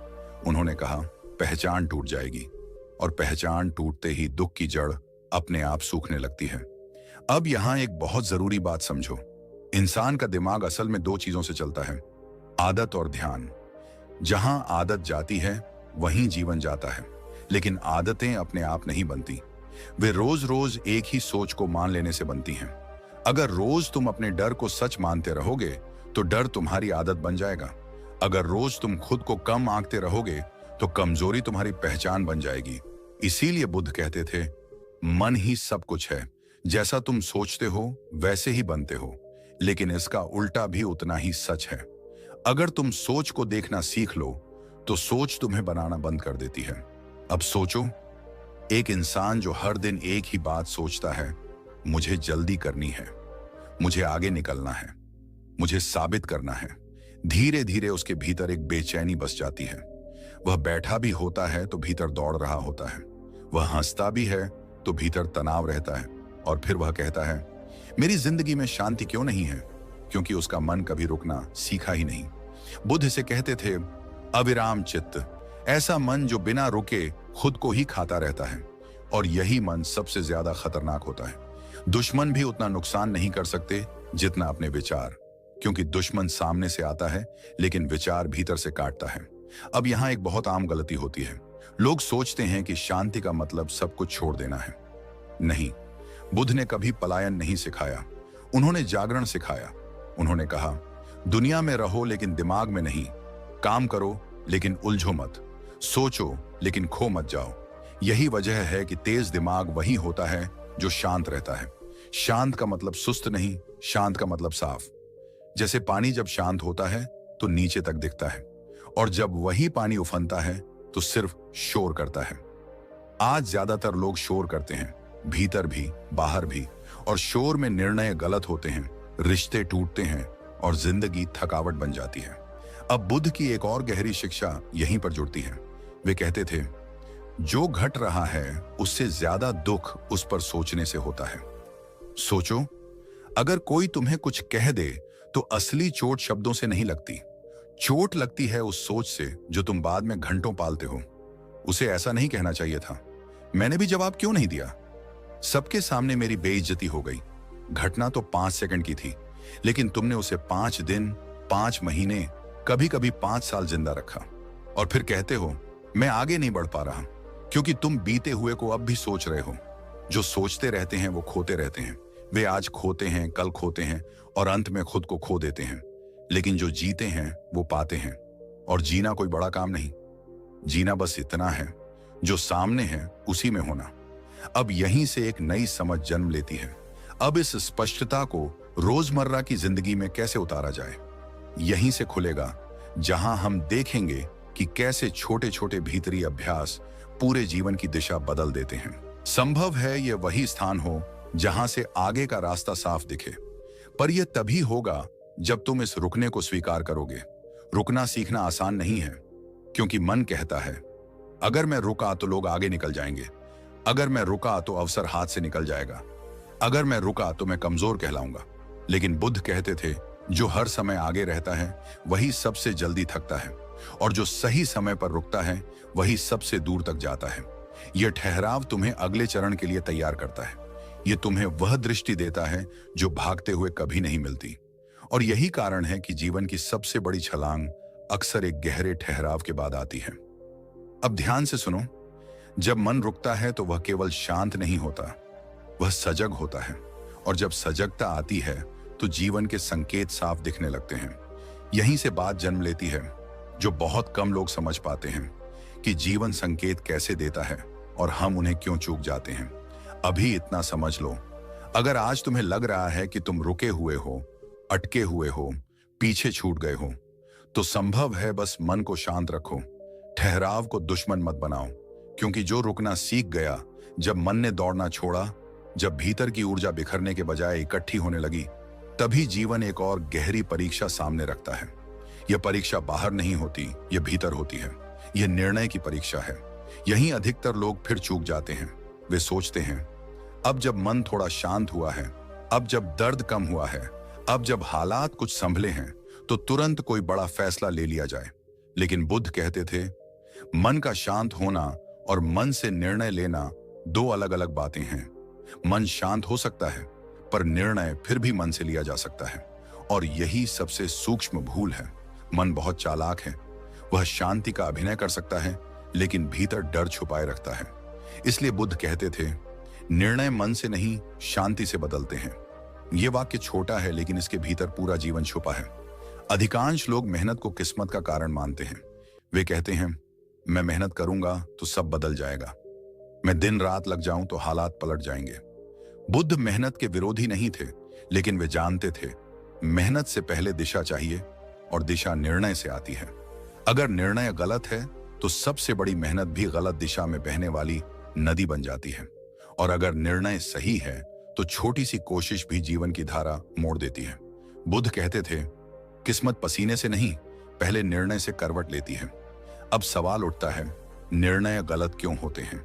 उन्होंने कहा पहचान टूट जाएगी, और पहचान टूटते ही दुख की जड़ अपने आप सूखने लगती है। अब यहां एक बहुत जरूरी बात समझो। इंसान का दिमाग असल में दो चीजों से चलता है, आदत और ध्यान। जहां आदत जाती है वहीं जीवन जाता है। लेकिन आदतें अपने आप नहीं बनती, वे रोज रोज एक ही सोच को मान लेने से बनती हैं। अगर रोज तुम अपने डर को सच मानते रहोगे तो डर तुम्हारी आदत बन जाएगा। अगर रोज तुम खुद को कम आंकते रहोगे तो कमजोरी तुम्हारी पहचान बन जाएगी। इसीलिए बुद्ध कहते थे, मन ही सब कुछ है, जैसा तुम सोचते हो वैसे ही बनते हो। लेकिन इसका उल्टा भी उतना ही सच है। अगर तुम सोच को देखना सीख लो तो सोच तुम्हें बनाना बंद कर देती है। अब सोचो, एक इंसान जो हर दिन एक ही बात सोचता है, मुझे जल्दी करनी है, मुझे आगे निकलना है, मुझे साबित करना है, धीरे धीरे उसके भीतर एक बेचैनी बस जाती है। वह बैठा भी होता है तो भीतर दौड़ रहा होता है, वह हंसता भी है तो भीतर तनाव रहता है। और फिर वह कहता है, मेरी जिंदगी में शांति क्यों नहीं है, क्योंकि उसका मन कभी रुकना सीखा ही नहीं। बुद्ध इसे कहते थे अविराम चित्त, ऐसा मन जो बिना रुके खुद को ही खाता रहता है। और यही मन सबसे ज्यादा खतरनाक होता है। दुश्मन भी उतना नुकसान नहीं कर सकते जितना अपने विचार, क्योंकि दुश्मन सामने से आता है लेकिन विचार भीतर से काटता है। अब यहां एक बहुत आम गलती होती है। लोग सोचते हैं कि शांति का मतलब सब कुछ छोड़ देना है। नहीं, बुद्ध ने कभी पलायन नहीं सिखाया, उन्होंने जागरण सिखाया। उन्होंने कहा, दुनिया में रहो लेकिन दिमाग में नहीं, काम करो लेकिन उलझो मत, सोचो लेकिन खो मत जाओ। यही वजह है कि तेज दिमाग वही होता है जो शांत रहता है। शांत का मतलब सुस्त नहीं, शांत का मतलब साफ। जैसे पानी जब शांत होता है तो नीचे तक दिखता है, और जब वही पानी उफनता है तो सिर्फ शोर करता है। आज ज्यादातर लोग शोर करते हैं, भीतर भी बाहर भी, और शोर में निर्णय गलत होते हैं, रिश्ते टूटते हैं और जिंदगी थकावट बन जाती है। अब बुद्ध की एक और गहरी शिक्षा यहीं पर जुड़ती है। वे कहते थे, जो घट रहा है उससे ज्यादा दुख उस पर सोचने से होता है। सोचो, अगर कोई तुम्हें कुछ कह दे तो असली चोट शब्दों से नहीं लगती, चोट लगती है उस सोच से जो तुम बाद में घंटों पालते हो। उसे ऐसा नहीं कहना चाहिए था, मैंने भी जवाब क्यों नहीं दिया, सबके सामने मेरी बेइज्जती हो गई। घटना तो 5 सेकंड की थी, लेकिन तुमने उसे 5 दिन, 5 महीने, कभी कभी 5 साल जिंदा रखा। और फिर कहते हो मैं आगे नहीं बढ़ पा रहा, क्योंकि तुम बीते हुए को अब भी सोच रहे हो। जो सोचते रहते हैं वो खोते रहते हैं। वे आज खोते हैं, कल खोते हैं और अंत में खुद को खो देते हैं। लेकिन जो जीते हैं वो पाते हैं। और जीना कोई बड़ा काम नहीं, जीना बस इतना है, जो सामने है उसी में होना। अब यहीं से एक नई समझ जन्म लेती है। अब इस स्पष्टता को रोजमर्रा की जिंदगी में कैसे उतारा जाए, यहीं से खुलेगा जहां हम देखेंगे कि कैसे छोटे छोटे भीतरी अभ्यास पूरे जीवन की दिशा बदल देते हैं। संभव है यह वही स्थान हो जहां से आगे का रास्ता साफ दिखे, पर यह तभी होगा जब तुम इस रुकने को स्वीकार करोगे। रुकना सीखना आसान नहीं है, क्योंकि मन कहता है अगर मैं रुका तो लोग आगे निकल जाएंगे, अगर मैं रुका तो अवसर हाथ से निकल जाएगा, अगर मैं रुका तो मैं कमजोर कहलाऊंगा। लेकिन बुद्ध कहते थे जो हर समय आगे रहता है वही सबसे जल्दी थकता है, और जो सही समय पर रुकता है वही सबसे दूर तक जाता है। यह ठहराव तुम्हें अगले चरण के लिए तैयार करता है। यह तुम्हें वह दृष्टि देता है जो भागते हुए कभी नहीं मिलती। और यही कारण है कि जीवन की सबसे बड़ी छलांग अक्सर एक गहरे ठहराव के बाद आती है। अब ध्यान से सुनो, जब मन रुकता है तो वह केवल शांत नहीं होता, वह सजग होता है। और जब सजगता आती है तो जीवन के संकेत साफ दिखने लगते हैं। यहीं से बात जन्म लेती है जो बहुत कम लोग समझ पाते हैं कि जीवन संकेत कैसे देता है और हम उन्हें क्यों चूक जाते हैं। अभी इतना समझ लो, अगर आज तुम्हें लग रहा है कि तुम रुके हुए हो, अटके हुए हो, पीछे छूट गए हो, तो संभव है बस मन को शांत रखो। ठहराव को दुश्मन मत बनाओ, क्योंकि जो रुकना सीख गया, जब मन ने दौड़ना छोड़ा, जब भीतर की ऊर्जा बिखरने के बजाय इकट्ठी होने लगी, तभी जीवन एक और गहरी परीक्षा सामने रखता है। यह परीक्षा बाहर नहीं होती, यह भीतर होती है। यह निर्णय की परीक्षा है। यहीं अधिकतर लोग फिर चूक जाते हैं। वे सोचते हैं अब जब मन थोड़ा शांत हुआ है, अब जब दर्द कम हुआ है, अब जब हालात कुछ संभले हैं, तो तुरंत कोई बड़ा फैसला ले लिया जाए। लेकिन बुद्ध कहते थे मन का शांत होना और मन से निर्णय लेना दो अलग अलग बातें हैं। मन शांत हो सकता है, पर निर्णय फिर भी मन से लिया जा सकता है। और यही सबसे सूक्ष्म भूल है। मन बहुत चालाक है। वह शांति का अभिनय कर सकता है, लेकिन भीतर डर छुपाए रखता है। इसलिए बुद्ध कहते थे निर्णय मन से नहीं, शांति से बदलते हैं। यह वाक्य छोटा है, लेकिन इसके भीतर पूरा जीवन छुपा है। अधिकांश लोग मेहनत को किस्मत का कारण मानते हैं। वे कहते हैं मैं मेहनत करूंगा तो सब बदल जाएगा, मैं दिन रात लग जाऊं तो हालात पलट जाएंगे। बुद्ध मेहनत के विरोधी नहीं थे, लेकिन वे जानते थे मेहनत से पहले दिशा चाहिए, और दिशा निर्णय से आती है। अगर निर्णय गलत है तो सबसे बड़ी मेहनत भी गलत दिशा में बहने वाली नदी बन जाती है। और अगर निर्णय सही है तो छोटी सी कोशिश भी जीवन की धारा मोड़ देती है। बुद्ध कहते थे किस्मत पसीने से नहीं, पहले निर्णय से करवट लेती है। अब सवाल उठता है निर्णय गलत क्यों होते हैं?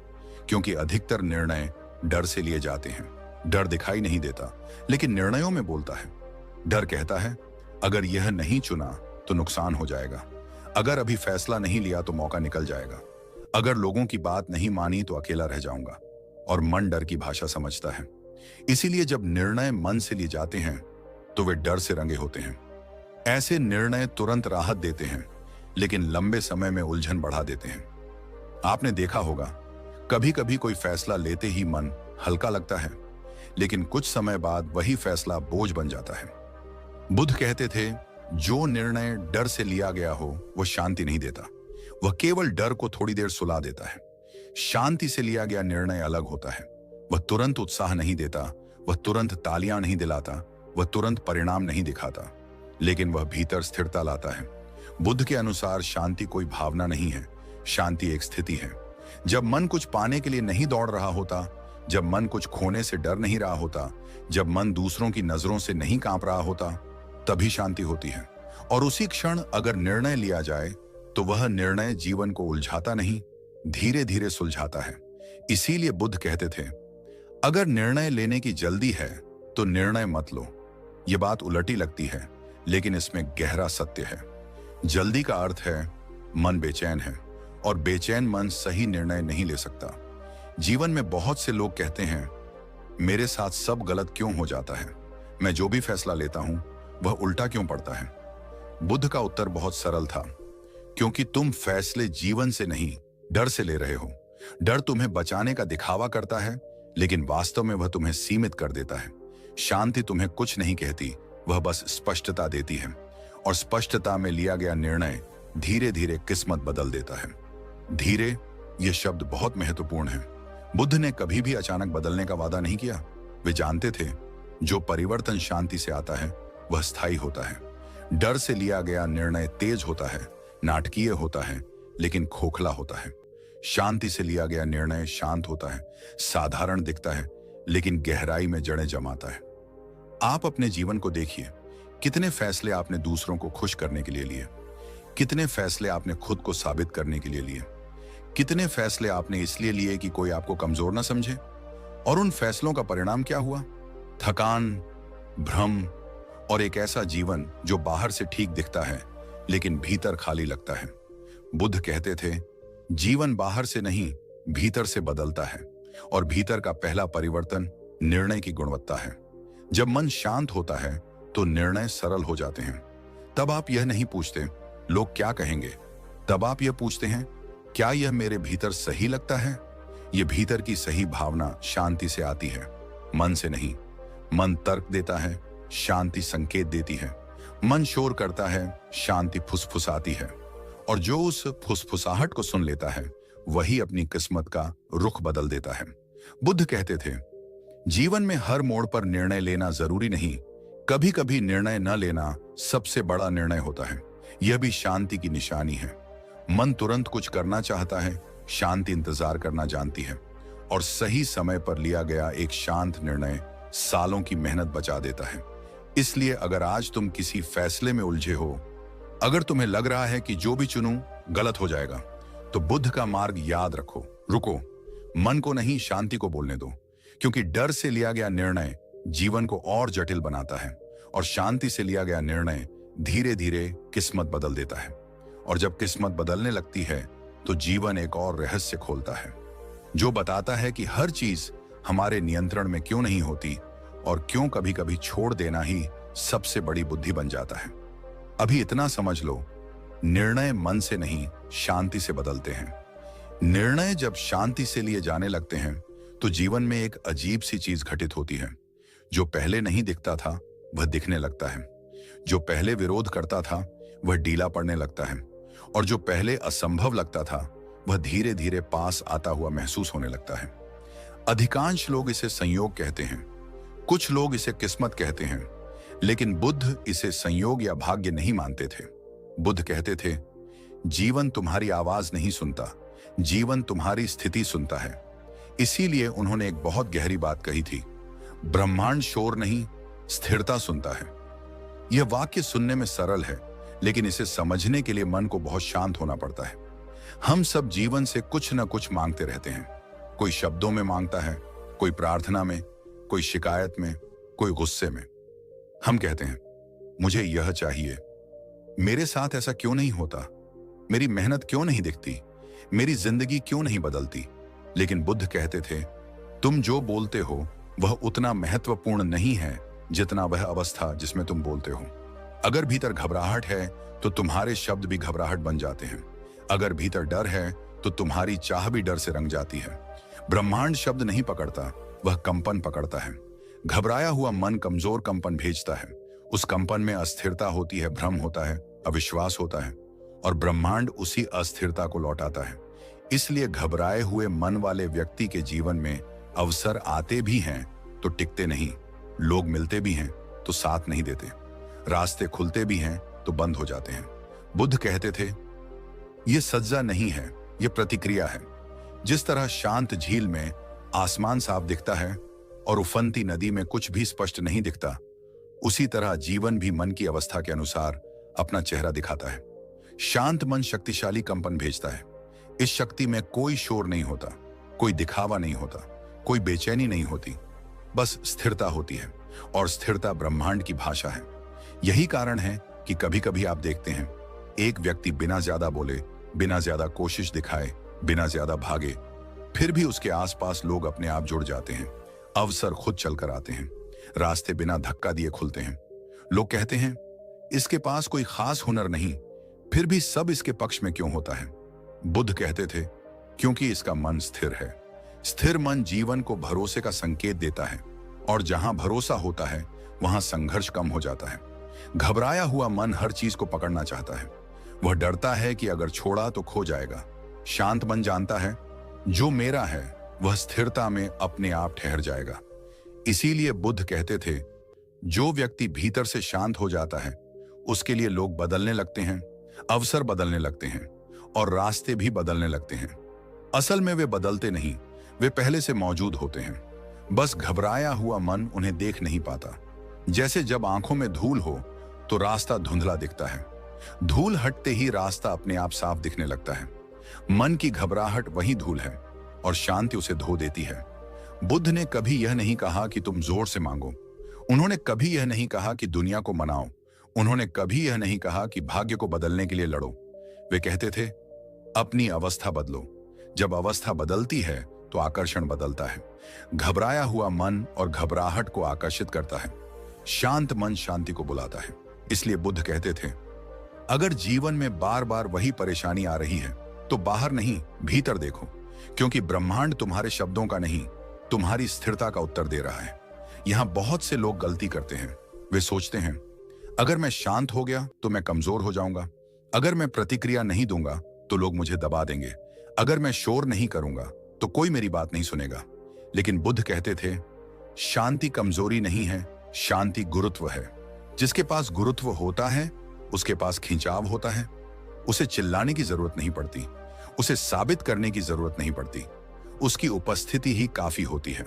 क्योंकि अधिकतर निर्णय डर से लिए जाते हैं। डर दिखाई नहीं देता, लेकिन निर्णयों में बोलता है। डर कहता है अगर यह नहीं चुना तो नुकसान हो जाएगा, अगर अभी फैसला नहीं लिया तो मौका निकल जाएगा, अगर लोगों की बात नहीं मानी तो अकेला रह जाऊंगा। और मन डर की भाषा समझता है। इसीलिए जब निर्णय मन से लिए जाते हैं तो वे डर से रंगे होते हैं। ऐसे निर्णय तुरंत राहत देते हैं, लेकिन लंबे समय में उलझन बढ़ा देते हैं। आपने देखा होगा कभी कभी कोई फैसला लेते ही मन हल्का लगता है, लेकिन कुछ समय बाद वही फैसला बोझ बन जाता है। बुद्ध कहते थे जो निर्णय डर से लिया गया हो वह शांति नहीं देता, वह केवल डर को थोड़ी देर सुला देता है। शांति से लिया गया निर्णय अलग होता है। वह तुरंत उत्साह नहीं देता, वह तुरंत तालियां नहीं दिलाता, वह तुरंत परिणाम नहीं दिखाता, लेकिन वह भीतर स्थिरता लाता है। बुद्ध के अनुसार शांति कोई भावना नहीं है, शांति एक स्थिति है। जब मन कुछ पाने के लिए नहीं दौड़ रहा होता, जब मन कुछ खोने से डर नहीं रहा होता, जब मन दूसरों की नजरों से नहीं कांप रहा होता, तभी शांति होती है। और उसी क्षण अगर निर्णय लिया जाए तो वह निर्णय जीवन को उलझाता नहीं, धीरे धीरे सुलझाता है। इसीलिए बुद्ध कहते थे अगर निर्णय लेने की जल्दी है तो निर्णय मत लो। यह बात उलटी लगती है, लेकिन इसमें गहरा सत्य है। जल्दी का अर्थ है मन बेचैन है, और बेचैन मन सही निर्णय नहीं ले सकता। जीवन में बहुत से लोग कहते हैं मेरे साथ सब गलत क्यों हो जाता है, मैं जो भी फैसला लेता हूं वह उल्टा क्यों पड़ता है। बुद्ध का उत्तर बहुत सरल था, क्योंकि तुम फैसले जीवन से नहीं डर से ले रहे हो। डर तुम्हें बचाने का दिखावा करता है, लेकिन वास्तव में वह तुम्हें सीमित कर देता है। शांति तुम्हें कुछ नहीं कहती, वह बस स्पष्टता देती है, और स्पष्टता में लिया गया निर्णय धीरे धीरे किस्मत बदल देता है। धीरे, यह शब्द बहुत महत्वपूर्ण है। बुद्ध ने कभी भी अचानक बदलने का वादा नहीं किया। वे जानते थे जो परिवर्तन शांति से आता है वह स्थायी होता है। डर से लिया गया निर्णय तेज होता है, नाटकीय होता है, लेकिन खोखला होता है। शांति से लिया गया निर्णय शांत होता है, साधारण दिखता है, लेकिन गहराई में जड़ें जमाता है। आप अपने जीवन को देखिए, कितने फैसले आपने दूसरों को खुश करने के लिए लिए, कितने फैसले आपने खुद को साबित करने के लिए लिए? कितने फैसले आपने इसलिए लिए कि कोई आपको कमजोर ना समझे? और उन फैसलों का परिणाम क्या हुआ? थकान, भ्रम और एक ऐसा जीवन जो बाहर से ठीक दिखता है लेकिन भीतर खाली लगता है। बुद्ध कहते थे, जीवन बाहर से नहीं, भीतर से बदलता है और भीतर का पहला परिवर्तन निर्णय की गुणवत्ता है। जब मन शांत होता है तो निर्णय सरल हो जाते हैं। तब आप यह नहीं पूछते लोग क्या कहेंगे, तब आप यह पूछते हैं क्या यह मेरे भीतर सही लगता है? यह भीतर की सही भावना शांति से आती है, मन से नहीं। मन तर्क देता है, शांति संकेत देती है। मन शोर करता है, शांति फुसफुसाती है। और जो उस फुसफुसाहट को सुन लेता है वही अपनी किस्मत का रुख बदल देता है। बुद्ध कहते थे, जीवन में हर मोड़ पर निर्णय लेना जरूरी नहीं, कभी कभी निर्णय न लेना सबसे बड़ा निर्णय होता है। यह भी शांति की निशानी है। मन तुरंत कुछ करना चाहता है, शांति इंतजार करना जानती है। और सही समय पर लिया गया एक शांत निर्णय सालों की मेहनत बचा देता है। इसलिए अगर आज तुम किसी फैसले में उलझे हो, अगर तुम्हें लग रहा है कि जो भी चुनूं गलत हो जाएगा, तो बुद्ध का मार्ग याद रखो। रुको, मन को नहीं, शांति को बोलने दो। क्योंकि डर से लिया गया निर्णय जीवन को और जटिल बनाता है और शांति से लिया गया निर्णय धीरे धीरे किस्मत बदल देता है। और जब किस्मत बदलने लगती है तो जीवन एक और रहस्य खोलता है जो बताता है कि हर चीज हमारे नियंत्रण में क्यों नहीं होती और क्यों कभी कभी छोड़ देना ही सबसे बड़ी बुद्धि बन जाता है। अभी इतना समझ लो, निर्णय मन से नहीं, शांति से बदलते हैं। निर्णय जब शांति से लिए जाने लगते हैं तो जीवन में एक अजीब सी चीज घटित होती है। जो पहले नहीं दिखता था वह दिखने लगता है। जो पहले विरोध करता था वह ढीला पड़ने लगता है। और जो पहले असंभव लगता था वह धीरे धीरे पास आता हुआ महसूस होने लगता है। अधिकांश लोग इसे संयोग कहते हैं, कुछ लोग इसे किस्मत कहते हैं, लेकिन बुद्ध इसे संयोग या भाग्य नहीं मानते थे। बुद्ध कहते थे, जीवन तुम्हारी आवाज नहीं सुनता, जीवन तुम्हारी स्थिति सुनता है। इसीलिए उन्होंने एक बहुत गहरी बात कही थी, ब्रह्मांड शोर नहीं, स्थिरता सुनता है। यह वाक्य सुनने में सरल है, लेकिन इसे समझने के लिए मन को बहुत शांत होना पड़ता है। हम सब जीवन से कुछ न कुछ मांगते रहते हैं। कोई शब्दों में मांगता है, कोई प्रार्थना में, कोई शिकायत में, कोई गुस्से में। हम कहते हैं, मुझे यह चाहिए, मेरे साथ ऐसा क्यों नहीं होता, मेरी मेहनत क्यों नहीं दिखती, मेरी जिंदगी क्यों नहीं बदलती। लेकिन बुद्ध कहते थे, तुम जो बोलते हो वह उतना महत्वपूर्ण नहीं है जितना वह अवस्था जिसमें तुम बोलते हो। अगर भीतर घबराहट है तो तुम्हारे शब्द भी घबराहट बन जाते हैं। अगर भीतर डर है तो तुम्हारी चाह भी डर से रंग जाती है। ब्रह्मांड शब्द नहीं पकड़ता, वह कंपन पकड़ता है। घबराया हुआ मन कमजोर कंपन भेजता है। उस कंपन में अस्थिरता होती है, भ्रम होता है, अविश्वास होता है, और ब्रह्मांड उसी अस्थिरता को लौटाता है। इसलिए घबराए हुए मन वाले व्यक्ति के जीवन में अवसर आते भी हैं तो टिकते नहीं, लोग मिलते भी हैं तो साथ नहीं देते, रास्ते खुलते भी हैं तो बंद हो जाते हैं। बुद्ध कहते थे, यह सज्जा नहीं है, यह प्रतिक्रिया है। जिस तरह शांत झील में आसमान साफ दिखता है और उफनती नदी में कुछ भी स्पष्ट नहीं दिखता, उसी तरह जीवन भी मन की अवस्था के अनुसार अपना चेहरा दिखाता है। शांत मन शक्तिशाली कंपन भेजता है। इस शक्ति में कोई शोर नहीं होता, कोई दिखावा नहीं होता, कोई बेचैनी नहीं होती, बस स्थिरता होती है। और स्थिरता ब्रह्मांड की भाषा है। यही कारण है कि कभी कभी आप देखते हैं, एक व्यक्ति बिना ज्यादा बोले, बिना ज्यादा कोशिश दिखाए, बिना ज्यादा भागे, फिर भी उसके आसपास लोग अपने आप जुड़ जाते हैं। अवसर खुद चलकर आते हैं, रास्ते बिना धक्का दिए खुलते हैं। लोग कहते हैं, इसके पास कोई खास हुनर नहीं, फिर भी सब इसके पक्ष में क्यों होता है? बुद्ध कहते थे, क्योंकि इसका मन स्थिर है। स्थिर मन जीवन को भरोसे का संकेत देता है, और जहां भरोसा होता है वहां संघर्ष कम हो जाता है। घबराया हुआ मन हर चीज को पकड़ना चाहता है। वह डरता है कि अगर छोड़ा तो खो जाएगा। शांत मन जानता है, जो मेरा है वह स्थिरता में अपने आप ठहर जाएगा। इसीलिए बुद्ध कहते थे, जो व्यक्ति भीतर से शांत हो जाता है उसके लिए लोग बदलने लगते हैं, अवसर बदलने लगते हैं, और रास्ते भी बदलने लगते हैं। असल में वे बदलते नहीं, वे पहले से मौजूद होते हैं, बस घबराया हुआ मन उन्हें देख नहीं पाता। जैसे जब आंखों में धूल हो तो रास्ता धुंधला दिखता है, धूल हटते ही रास्ता अपने आप साफ दिखने लगता है। मन की घबराहट वही धूल है और शांति उसे धो देती है। बुद्ध ने कभी यह नहीं कहा कि तुम जोर से मांगो। उन्होंने कभी यह नहीं कहा कि दुनिया को मनाओ। उन्होंने कभी यह नहीं कहा कि भाग्य को बदलने के लिए लड़ो। वे कहते थे, अपनी अवस्था बदलो। जब अवस्था बदलती है तो आकर्षण बदलता है। घबराया हुआ मन और घबराहट को आकर्षित करता है। शांत मन शांति को बुलाता है। इसलिए बुद्ध कहते थे, अगर जीवन में बार बार वही परेशानी आ रही है तो बाहर नहीं, भीतर देखो, क्योंकि ब्रह्मांड तुम्हारे शब्दों का नहीं, तुम्हारी स्थिरता का उत्तर दे रहा है। यहां बहुत से लोग गलती करते हैं। वे सोचते हैं, अगर मैं शांत हो गया तो मैं कमजोर हो जाऊंगा। अगर मैं प्रतिक्रिया नहीं दूंगा तो लोग मुझे दबा देंगे। अगर मैं शोर नहीं करूंगा तो कोई मेरी बात नहीं सुनेगा। लेकिन बुद्ध कहते थे, शांति कमजोरी नहीं है, शांति गुरुत्व है। जिसके पास गुरुत्व होता है उसके पास खिंचाव होता है। उसे चिल्लाने की जरूरत नहीं पड़ती, उसे साबित करने की जरूरत नहीं पड़ती। उसकी उपस्थिति ही काफी होती है।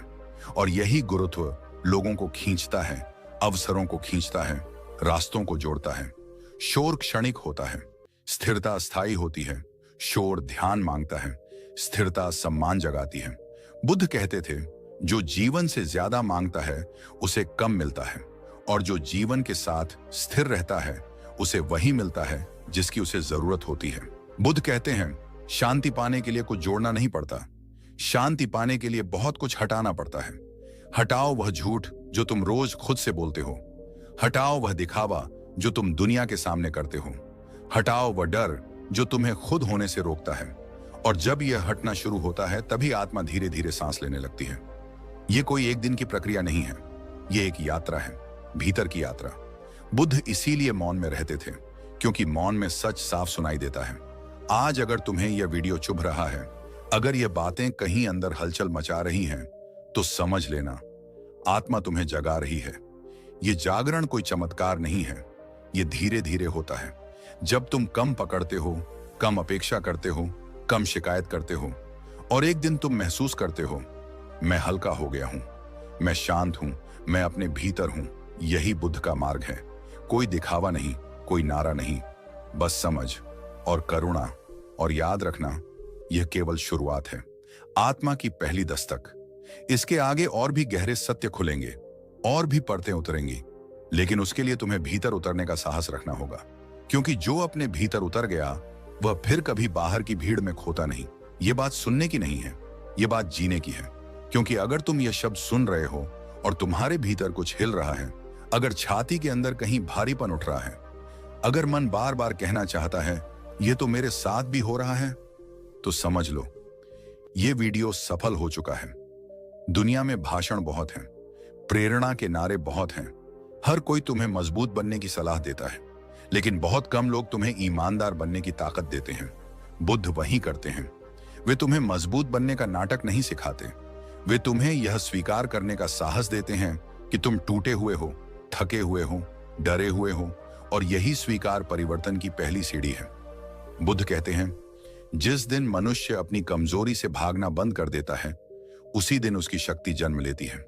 और यही गुरुत्व लोगों को खींचता है, अवसरों को खींचता है, रास्तों को जोड़ता है। शोर क्षणिक होता है, स्थिरता स्थायी होती है। शोर ध्यान मांगता है, स्थिरता सम्मान जगाती है। बुद्ध कहते थे, जो जीवन से ज्यादा मांगता है उसे कम मिलता है, और जो जीवन के साथ स्थिर रहता है उसे वही मिलता है जिसकी उसे जरूरत होती है। बुद्ध कहते हैं, शांति पाने के लिए कुछ जोड़ना नहीं पड़ता, शांति पाने के लिए बहुत कुछ हटाना पड़ता है। हटाओ वह झूठ जो तुम रोज खुद से बोलते हो। हटाओ वह दिखावा जो तुम दुनिया के सामने करते हो। हटाओ वह डर जो तुम्हें खुद होने से रोकता है। और जब यह हटना शुरू होता है तभी आत्मा धीरे धीरे सांस लेने लगती है। यह कोई एक दिन की प्रक्रिया नहीं है, यह एक यात्रा है, भीतर की यात्रा। बुद्ध इसीलिए मौन में रहते थे, क्योंकि मौन में सच साफ सुनाई देता है। आज अगर तुम्हें यह वीडियो चुभ रहा है, अगर यह बातें कहीं अंदर हलचल मचा रही हैं, तो समझ लेना, आत्मा तुम्हें जगा रही है। यह जागरण कोई चमत्कार नहीं है, यह धीरे धीरे होता है। जब तुम कम पकड़ते हो, कम अपेक्षा करते हो, कम शिकायत करते हो, और एक दिन तुम महसूस करते हो, मैं हल्का हो गया हूं, मैं शांत हूं, मैं अपने भीतर हूं। यही बुद्ध का मार्ग है। कोई दिखावा नहीं, कोई नारा नहीं, बस समझ और करुणा। और याद रखना, यह केवल शुरुआत है, आत्मा की पहली दस्तक। इसके आगे और भी गहरे सत्य खुलेंगे, और भी परतें उतरेंगी, लेकिन उसके लिए तुम्हें भीतर उतरने का साहस रखना होगा। क्योंकि जो अपने भीतर उतर गया वह फिर कभी बाहर की भीड़ में खोता नहीं। यह बात सुनने की नहीं है, यह बात जीने की है। क्योंकि अगर तुम यह शब्द सुन रहे हो और तुम्हारे भीतर कुछ हिल रहा है, अगर छाती के अंदर कहीं भारीपन उठ रहा है, अगर मन बार बार कहना चाहता है यह तो मेरे साथ भी हो रहा है, तो समझ लो यह वीडियो सफल हो चुका है। दुनिया में भाषण बहुत हैं, प्रेरणा के नारे बहुत हैं, हर कोई तुम्हें मजबूत बनने की सलाह देता है, लेकिन बहुत कम लोग तुम्हें ईमानदार बनने की ताकत देते हैं। बुद्ध वही करते हैं। वे तुम्हें मजबूत बनने का नाटक नहीं सिखाते, वे तुम्हें यह स्वीकार करने का साहस देते हैं कि तुम टूटे हुए हो, थके हुए हो, डरे हुए हो, और यही स्वीकार परिवर्तन की पहली सीढ़ी है। बुद्ध कहते हैं, जिस दिन मनुष्य अपनी कमजोरी से भागना बंद कर देता है, उसी दिन उसकी शक्ति जन्म लेती है।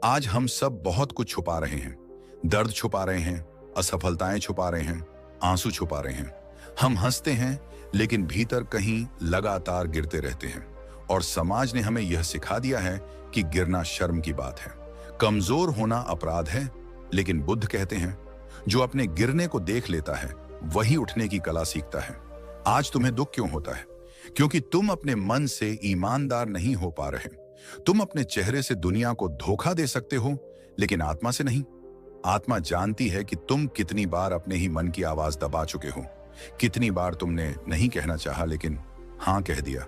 आज हम सब बहुत कुछ छुपा रहे हैं, दर्द छुपा रहे हैं, असफलताएं छुपा रहे हैं, आंसू छुपा रहे हैं। हम हंसते हैं लेकिन भीतर कहीं लगातार गिरते रहते हैं। और समाज ने हमें यह सिखा दिया है कि गिरना शर्म की बात है, कमजोर होना अपराध है। लेकिन बुद्ध कहते हैं, जो अपने गिरने को देख लेता है वही उठने की कला सीखता है। आज तुम्हें दुख क्यों होता है? क्योंकि तुम अपने मन से ईमानदार नहीं हो पा रहे। तुम अपने चेहरे से दुनिया को धोखा दे सकते हो, लेकिन आत्मा से नहीं। आत्मा जानती है कि तुम कितनी बार अपने ही मन की आवाज दबा चुके हो, कितनी बार तुमने नहीं कहना चाहा लेकिन हां कह दिया,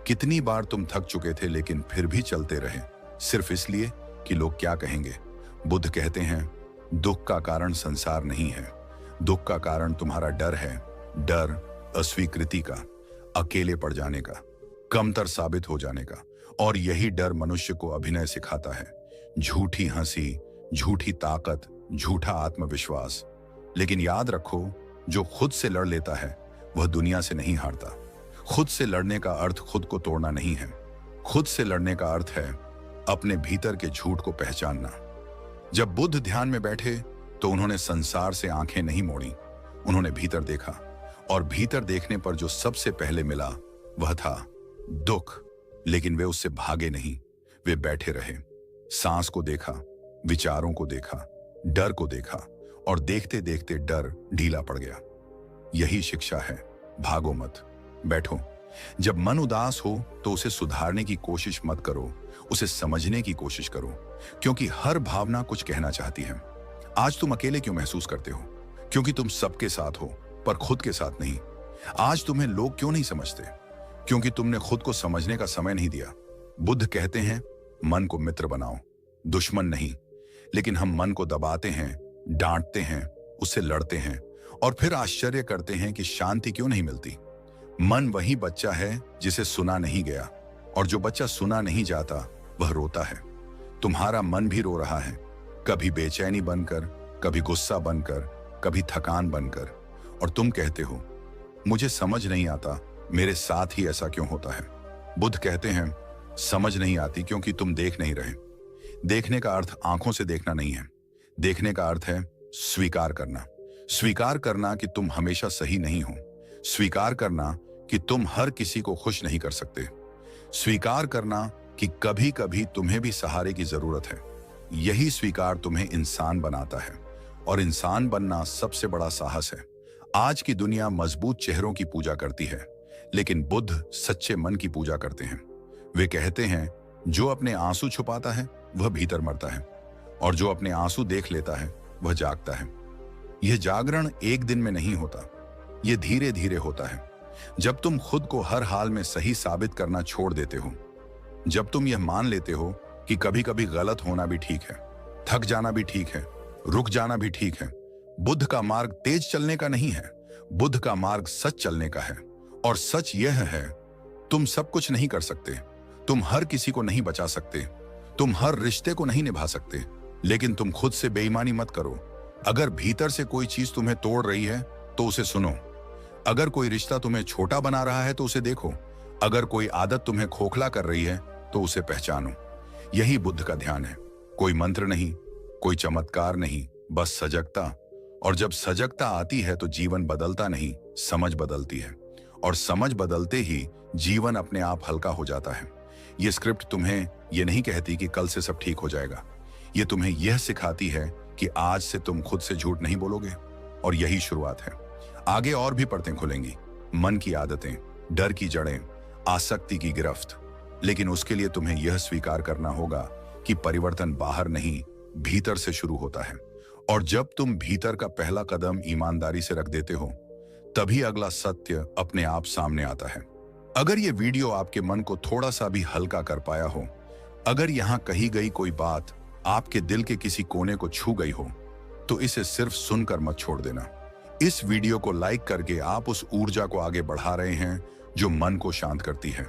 कितनी बार तुम थक चुके थे लेकिन फिर भी चलते रहे, सिर्फ इसलिए कि लोग क्या कहेंगे। बुद्ध कहते हैं, दुख का कारण संसार नहीं है, दुख का कारण तुम्हारा डर है। डर अस्वीकृति का, अकेले पड़ जाने का, कमतर साबित हो जाने का। और यही डर मनुष्य को अभिनय सिखाता है, झूठी हंसी, झूठी ताकत, झूठा आत्मविश्वास। लेकिन याद रखो, जो खुद से लड़ लेता है वह दुनिया से नहीं हारता। खुद से लड़ने का अर्थ खुद को तोड़ना नहीं है, खुद से लड़ने का अर्थ है अपने भीतर के झूठ को पहचानना। जब बुद्ध ध्यान में बैठे तो उन्होंने संसार से आंखें नहीं मोड़ी, उन्होंने भीतर देखा, और भीतर देखने पर जो सबसे पहले मिला वह था दुख। लेकिन वे उससे भागे नहीं, वे बैठे रहे। सांस को देखा, विचारों को देखा, डर को देखा, और देखते देखते डर ढीला पड़ गया। यही शिक्षा है, भागो मत, बैठो। जब मन उदास हो तो उसे सुधारने की कोशिश मत करो, उसे समझने की कोशिश करो, क्योंकि हर भावना कुछ कहना चाहती है। आज तुम अकेले क्यों महसूस करते हो? क्योंकि तुम सबके साथ हो, पर खुद के साथ नहीं। आज तुम्हें लोग क्यों नहीं समझते? क्योंकि तुमने खुद को समझने का समय नहीं दिया। बुद्ध कहते हैं, मन को मित्र बनाओ, दुश्मन नहीं। लेकिन हम मन को दबाते हैं, डांटते हैं, उससे लड़ते हैं, और फिर आश्चर्य करते हैं कि शांति क्यों नहीं मिलती। मन वही बच्चा है जिसे सुना नहीं गया, और जो बच्चा सुना नहीं जाता वह रोता है। तुम्हारा मन भी रो रहा है, कभी बेचैनी बनकर, कभी गुस्सा बनकर, कभी थकान बनकर। और तुम कहते हो, मुझे समझ नहीं आता, मेरे साथ ही ऐसा क्यों होता है? बुद्ध कहते हैं, समझ नहीं आती क्योंकि तुम देख नहीं रहे। देखने का अर्थ आंखों से देखना नहीं है। देखने का अर्थ है स्वीकार करना। स्वीकार करना कि तुम हमेशा सही नहीं हो। स्वीकार करना कि तुम हर किसी को खुश नहीं कर सकते। स्वीकार करना कि कभी कभी तुम्हें भी सहारे की जरूरत है। यही स्वीकार तुम्हें इंसान बनाता है, और इंसान बनना सबसे बड़ा साहस है। आज की दुनिया मजबूत चेहरों की पूजा करती है, लेकिन बुद्ध सच्चे मन की पूजा करते हैं। वे कहते हैं, जो अपने आंसू छुपाता है वह भीतर मरता है, और जो अपने आंसू देख लेता है वह जागता है। यह जागरण एक दिन में नहीं होता, यह धीरे धीरे होता है। जब तुम खुद को हर हाल में सही साबित करना छोड़ देते हो, जब तुम यह मान लेते हो कि कभी कभी गलत होना भी ठीक है, थक जाना भी ठीक है, रुक जाना भी ठीक है। बुद्ध का मार्ग तेज चलने का नहीं है, बुद्ध का मार्ग सच चलने का है। और सच यह है, तुम सब कुछ नहीं कर सकते, तुम हर किसी को नहीं बचा सकते, तुम हर रिश्ते को नहीं निभा सकते, लेकिन तुम खुद से बेईमानी मत करो। अगर भीतर से कोई चीज तुम्हें तोड़ रही है तो उसे सुनो। अगर कोई रिश्ता तुम्हें छोटा बना रहा है तो उसे देखो। अगर कोई आदत तुम्हें खोखला कर रही है तो उसे पहचानो। यही बुद्ध का ध्यान है। कोई मंत्र नहीं, कोई चमत्कार नहीं, बस सजगता। और जब सजगता आती है तो जीवन बदलता नहीं, समझ बदलती है, और समझ बदलते ही जीवन अपने आप हल्का हो जाता है। ये स्क्रिप्ट तुम्हें यह नहीं कहती कि कल से सब ठीक हो जाएगा। ये तुम्हें यह सिखाती है कि आज से तुम खुद से झूठ नहीं बोलोगे, और यही शुरुआत है। आगे और भी परतें खुलेंगी, मन की आदतें, डर की जड़ें, आसक्ति की गिरफ्त। लेकिन उसके लिए तुम्हें यह स्वीकार करना होगा कि परिवर्तन बाहर नहीं, भीतर से शुरू होता है। और जब तुम भीतर का पहला कदम ईमानदारी से रख देते हो, तभी अगला सत्य अपने आप सामने आता है। अगर ये वीडियो आपके मन को थोड़ा सा भी हल्का कर पाया हो, अगर यहाँ कही गई कोई बात आपके दिल के किसी कोने को छू गई हो, तो इसे सिर्फ सुनकर मत छोड़ देना। इस वीडियो को लाइक करके आप उस ऊर्जा को आगे बढ़ा रहे हैं जो मन को शांत करती है।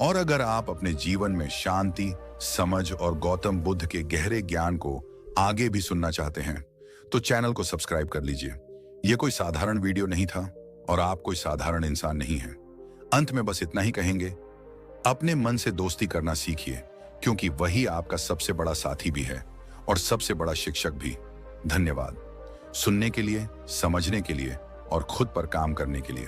और अगर आप अपने जीवन में शांति, समझ और गौतम बुद्ध के गहरे ज्ञान को आगे भी सुनना चाहते हैं, तो चैनल को सब्सक्राइब कर लीजिए। यह कोई साधारण वीडियो नहीं था, और आप कोई साधारण इंसान नहीं हैं। अंत में बस इतना ही कहेंगे, अपने मन से दोस्ती करना सीखिए, क्योंकि वही आपका सबसे बड़ा साथी भी है और सबसे बड़ा शिक्षक भी। धन्यवाद सुनने के लिए, समझने के लिए और खुद पर काम करने के लिए।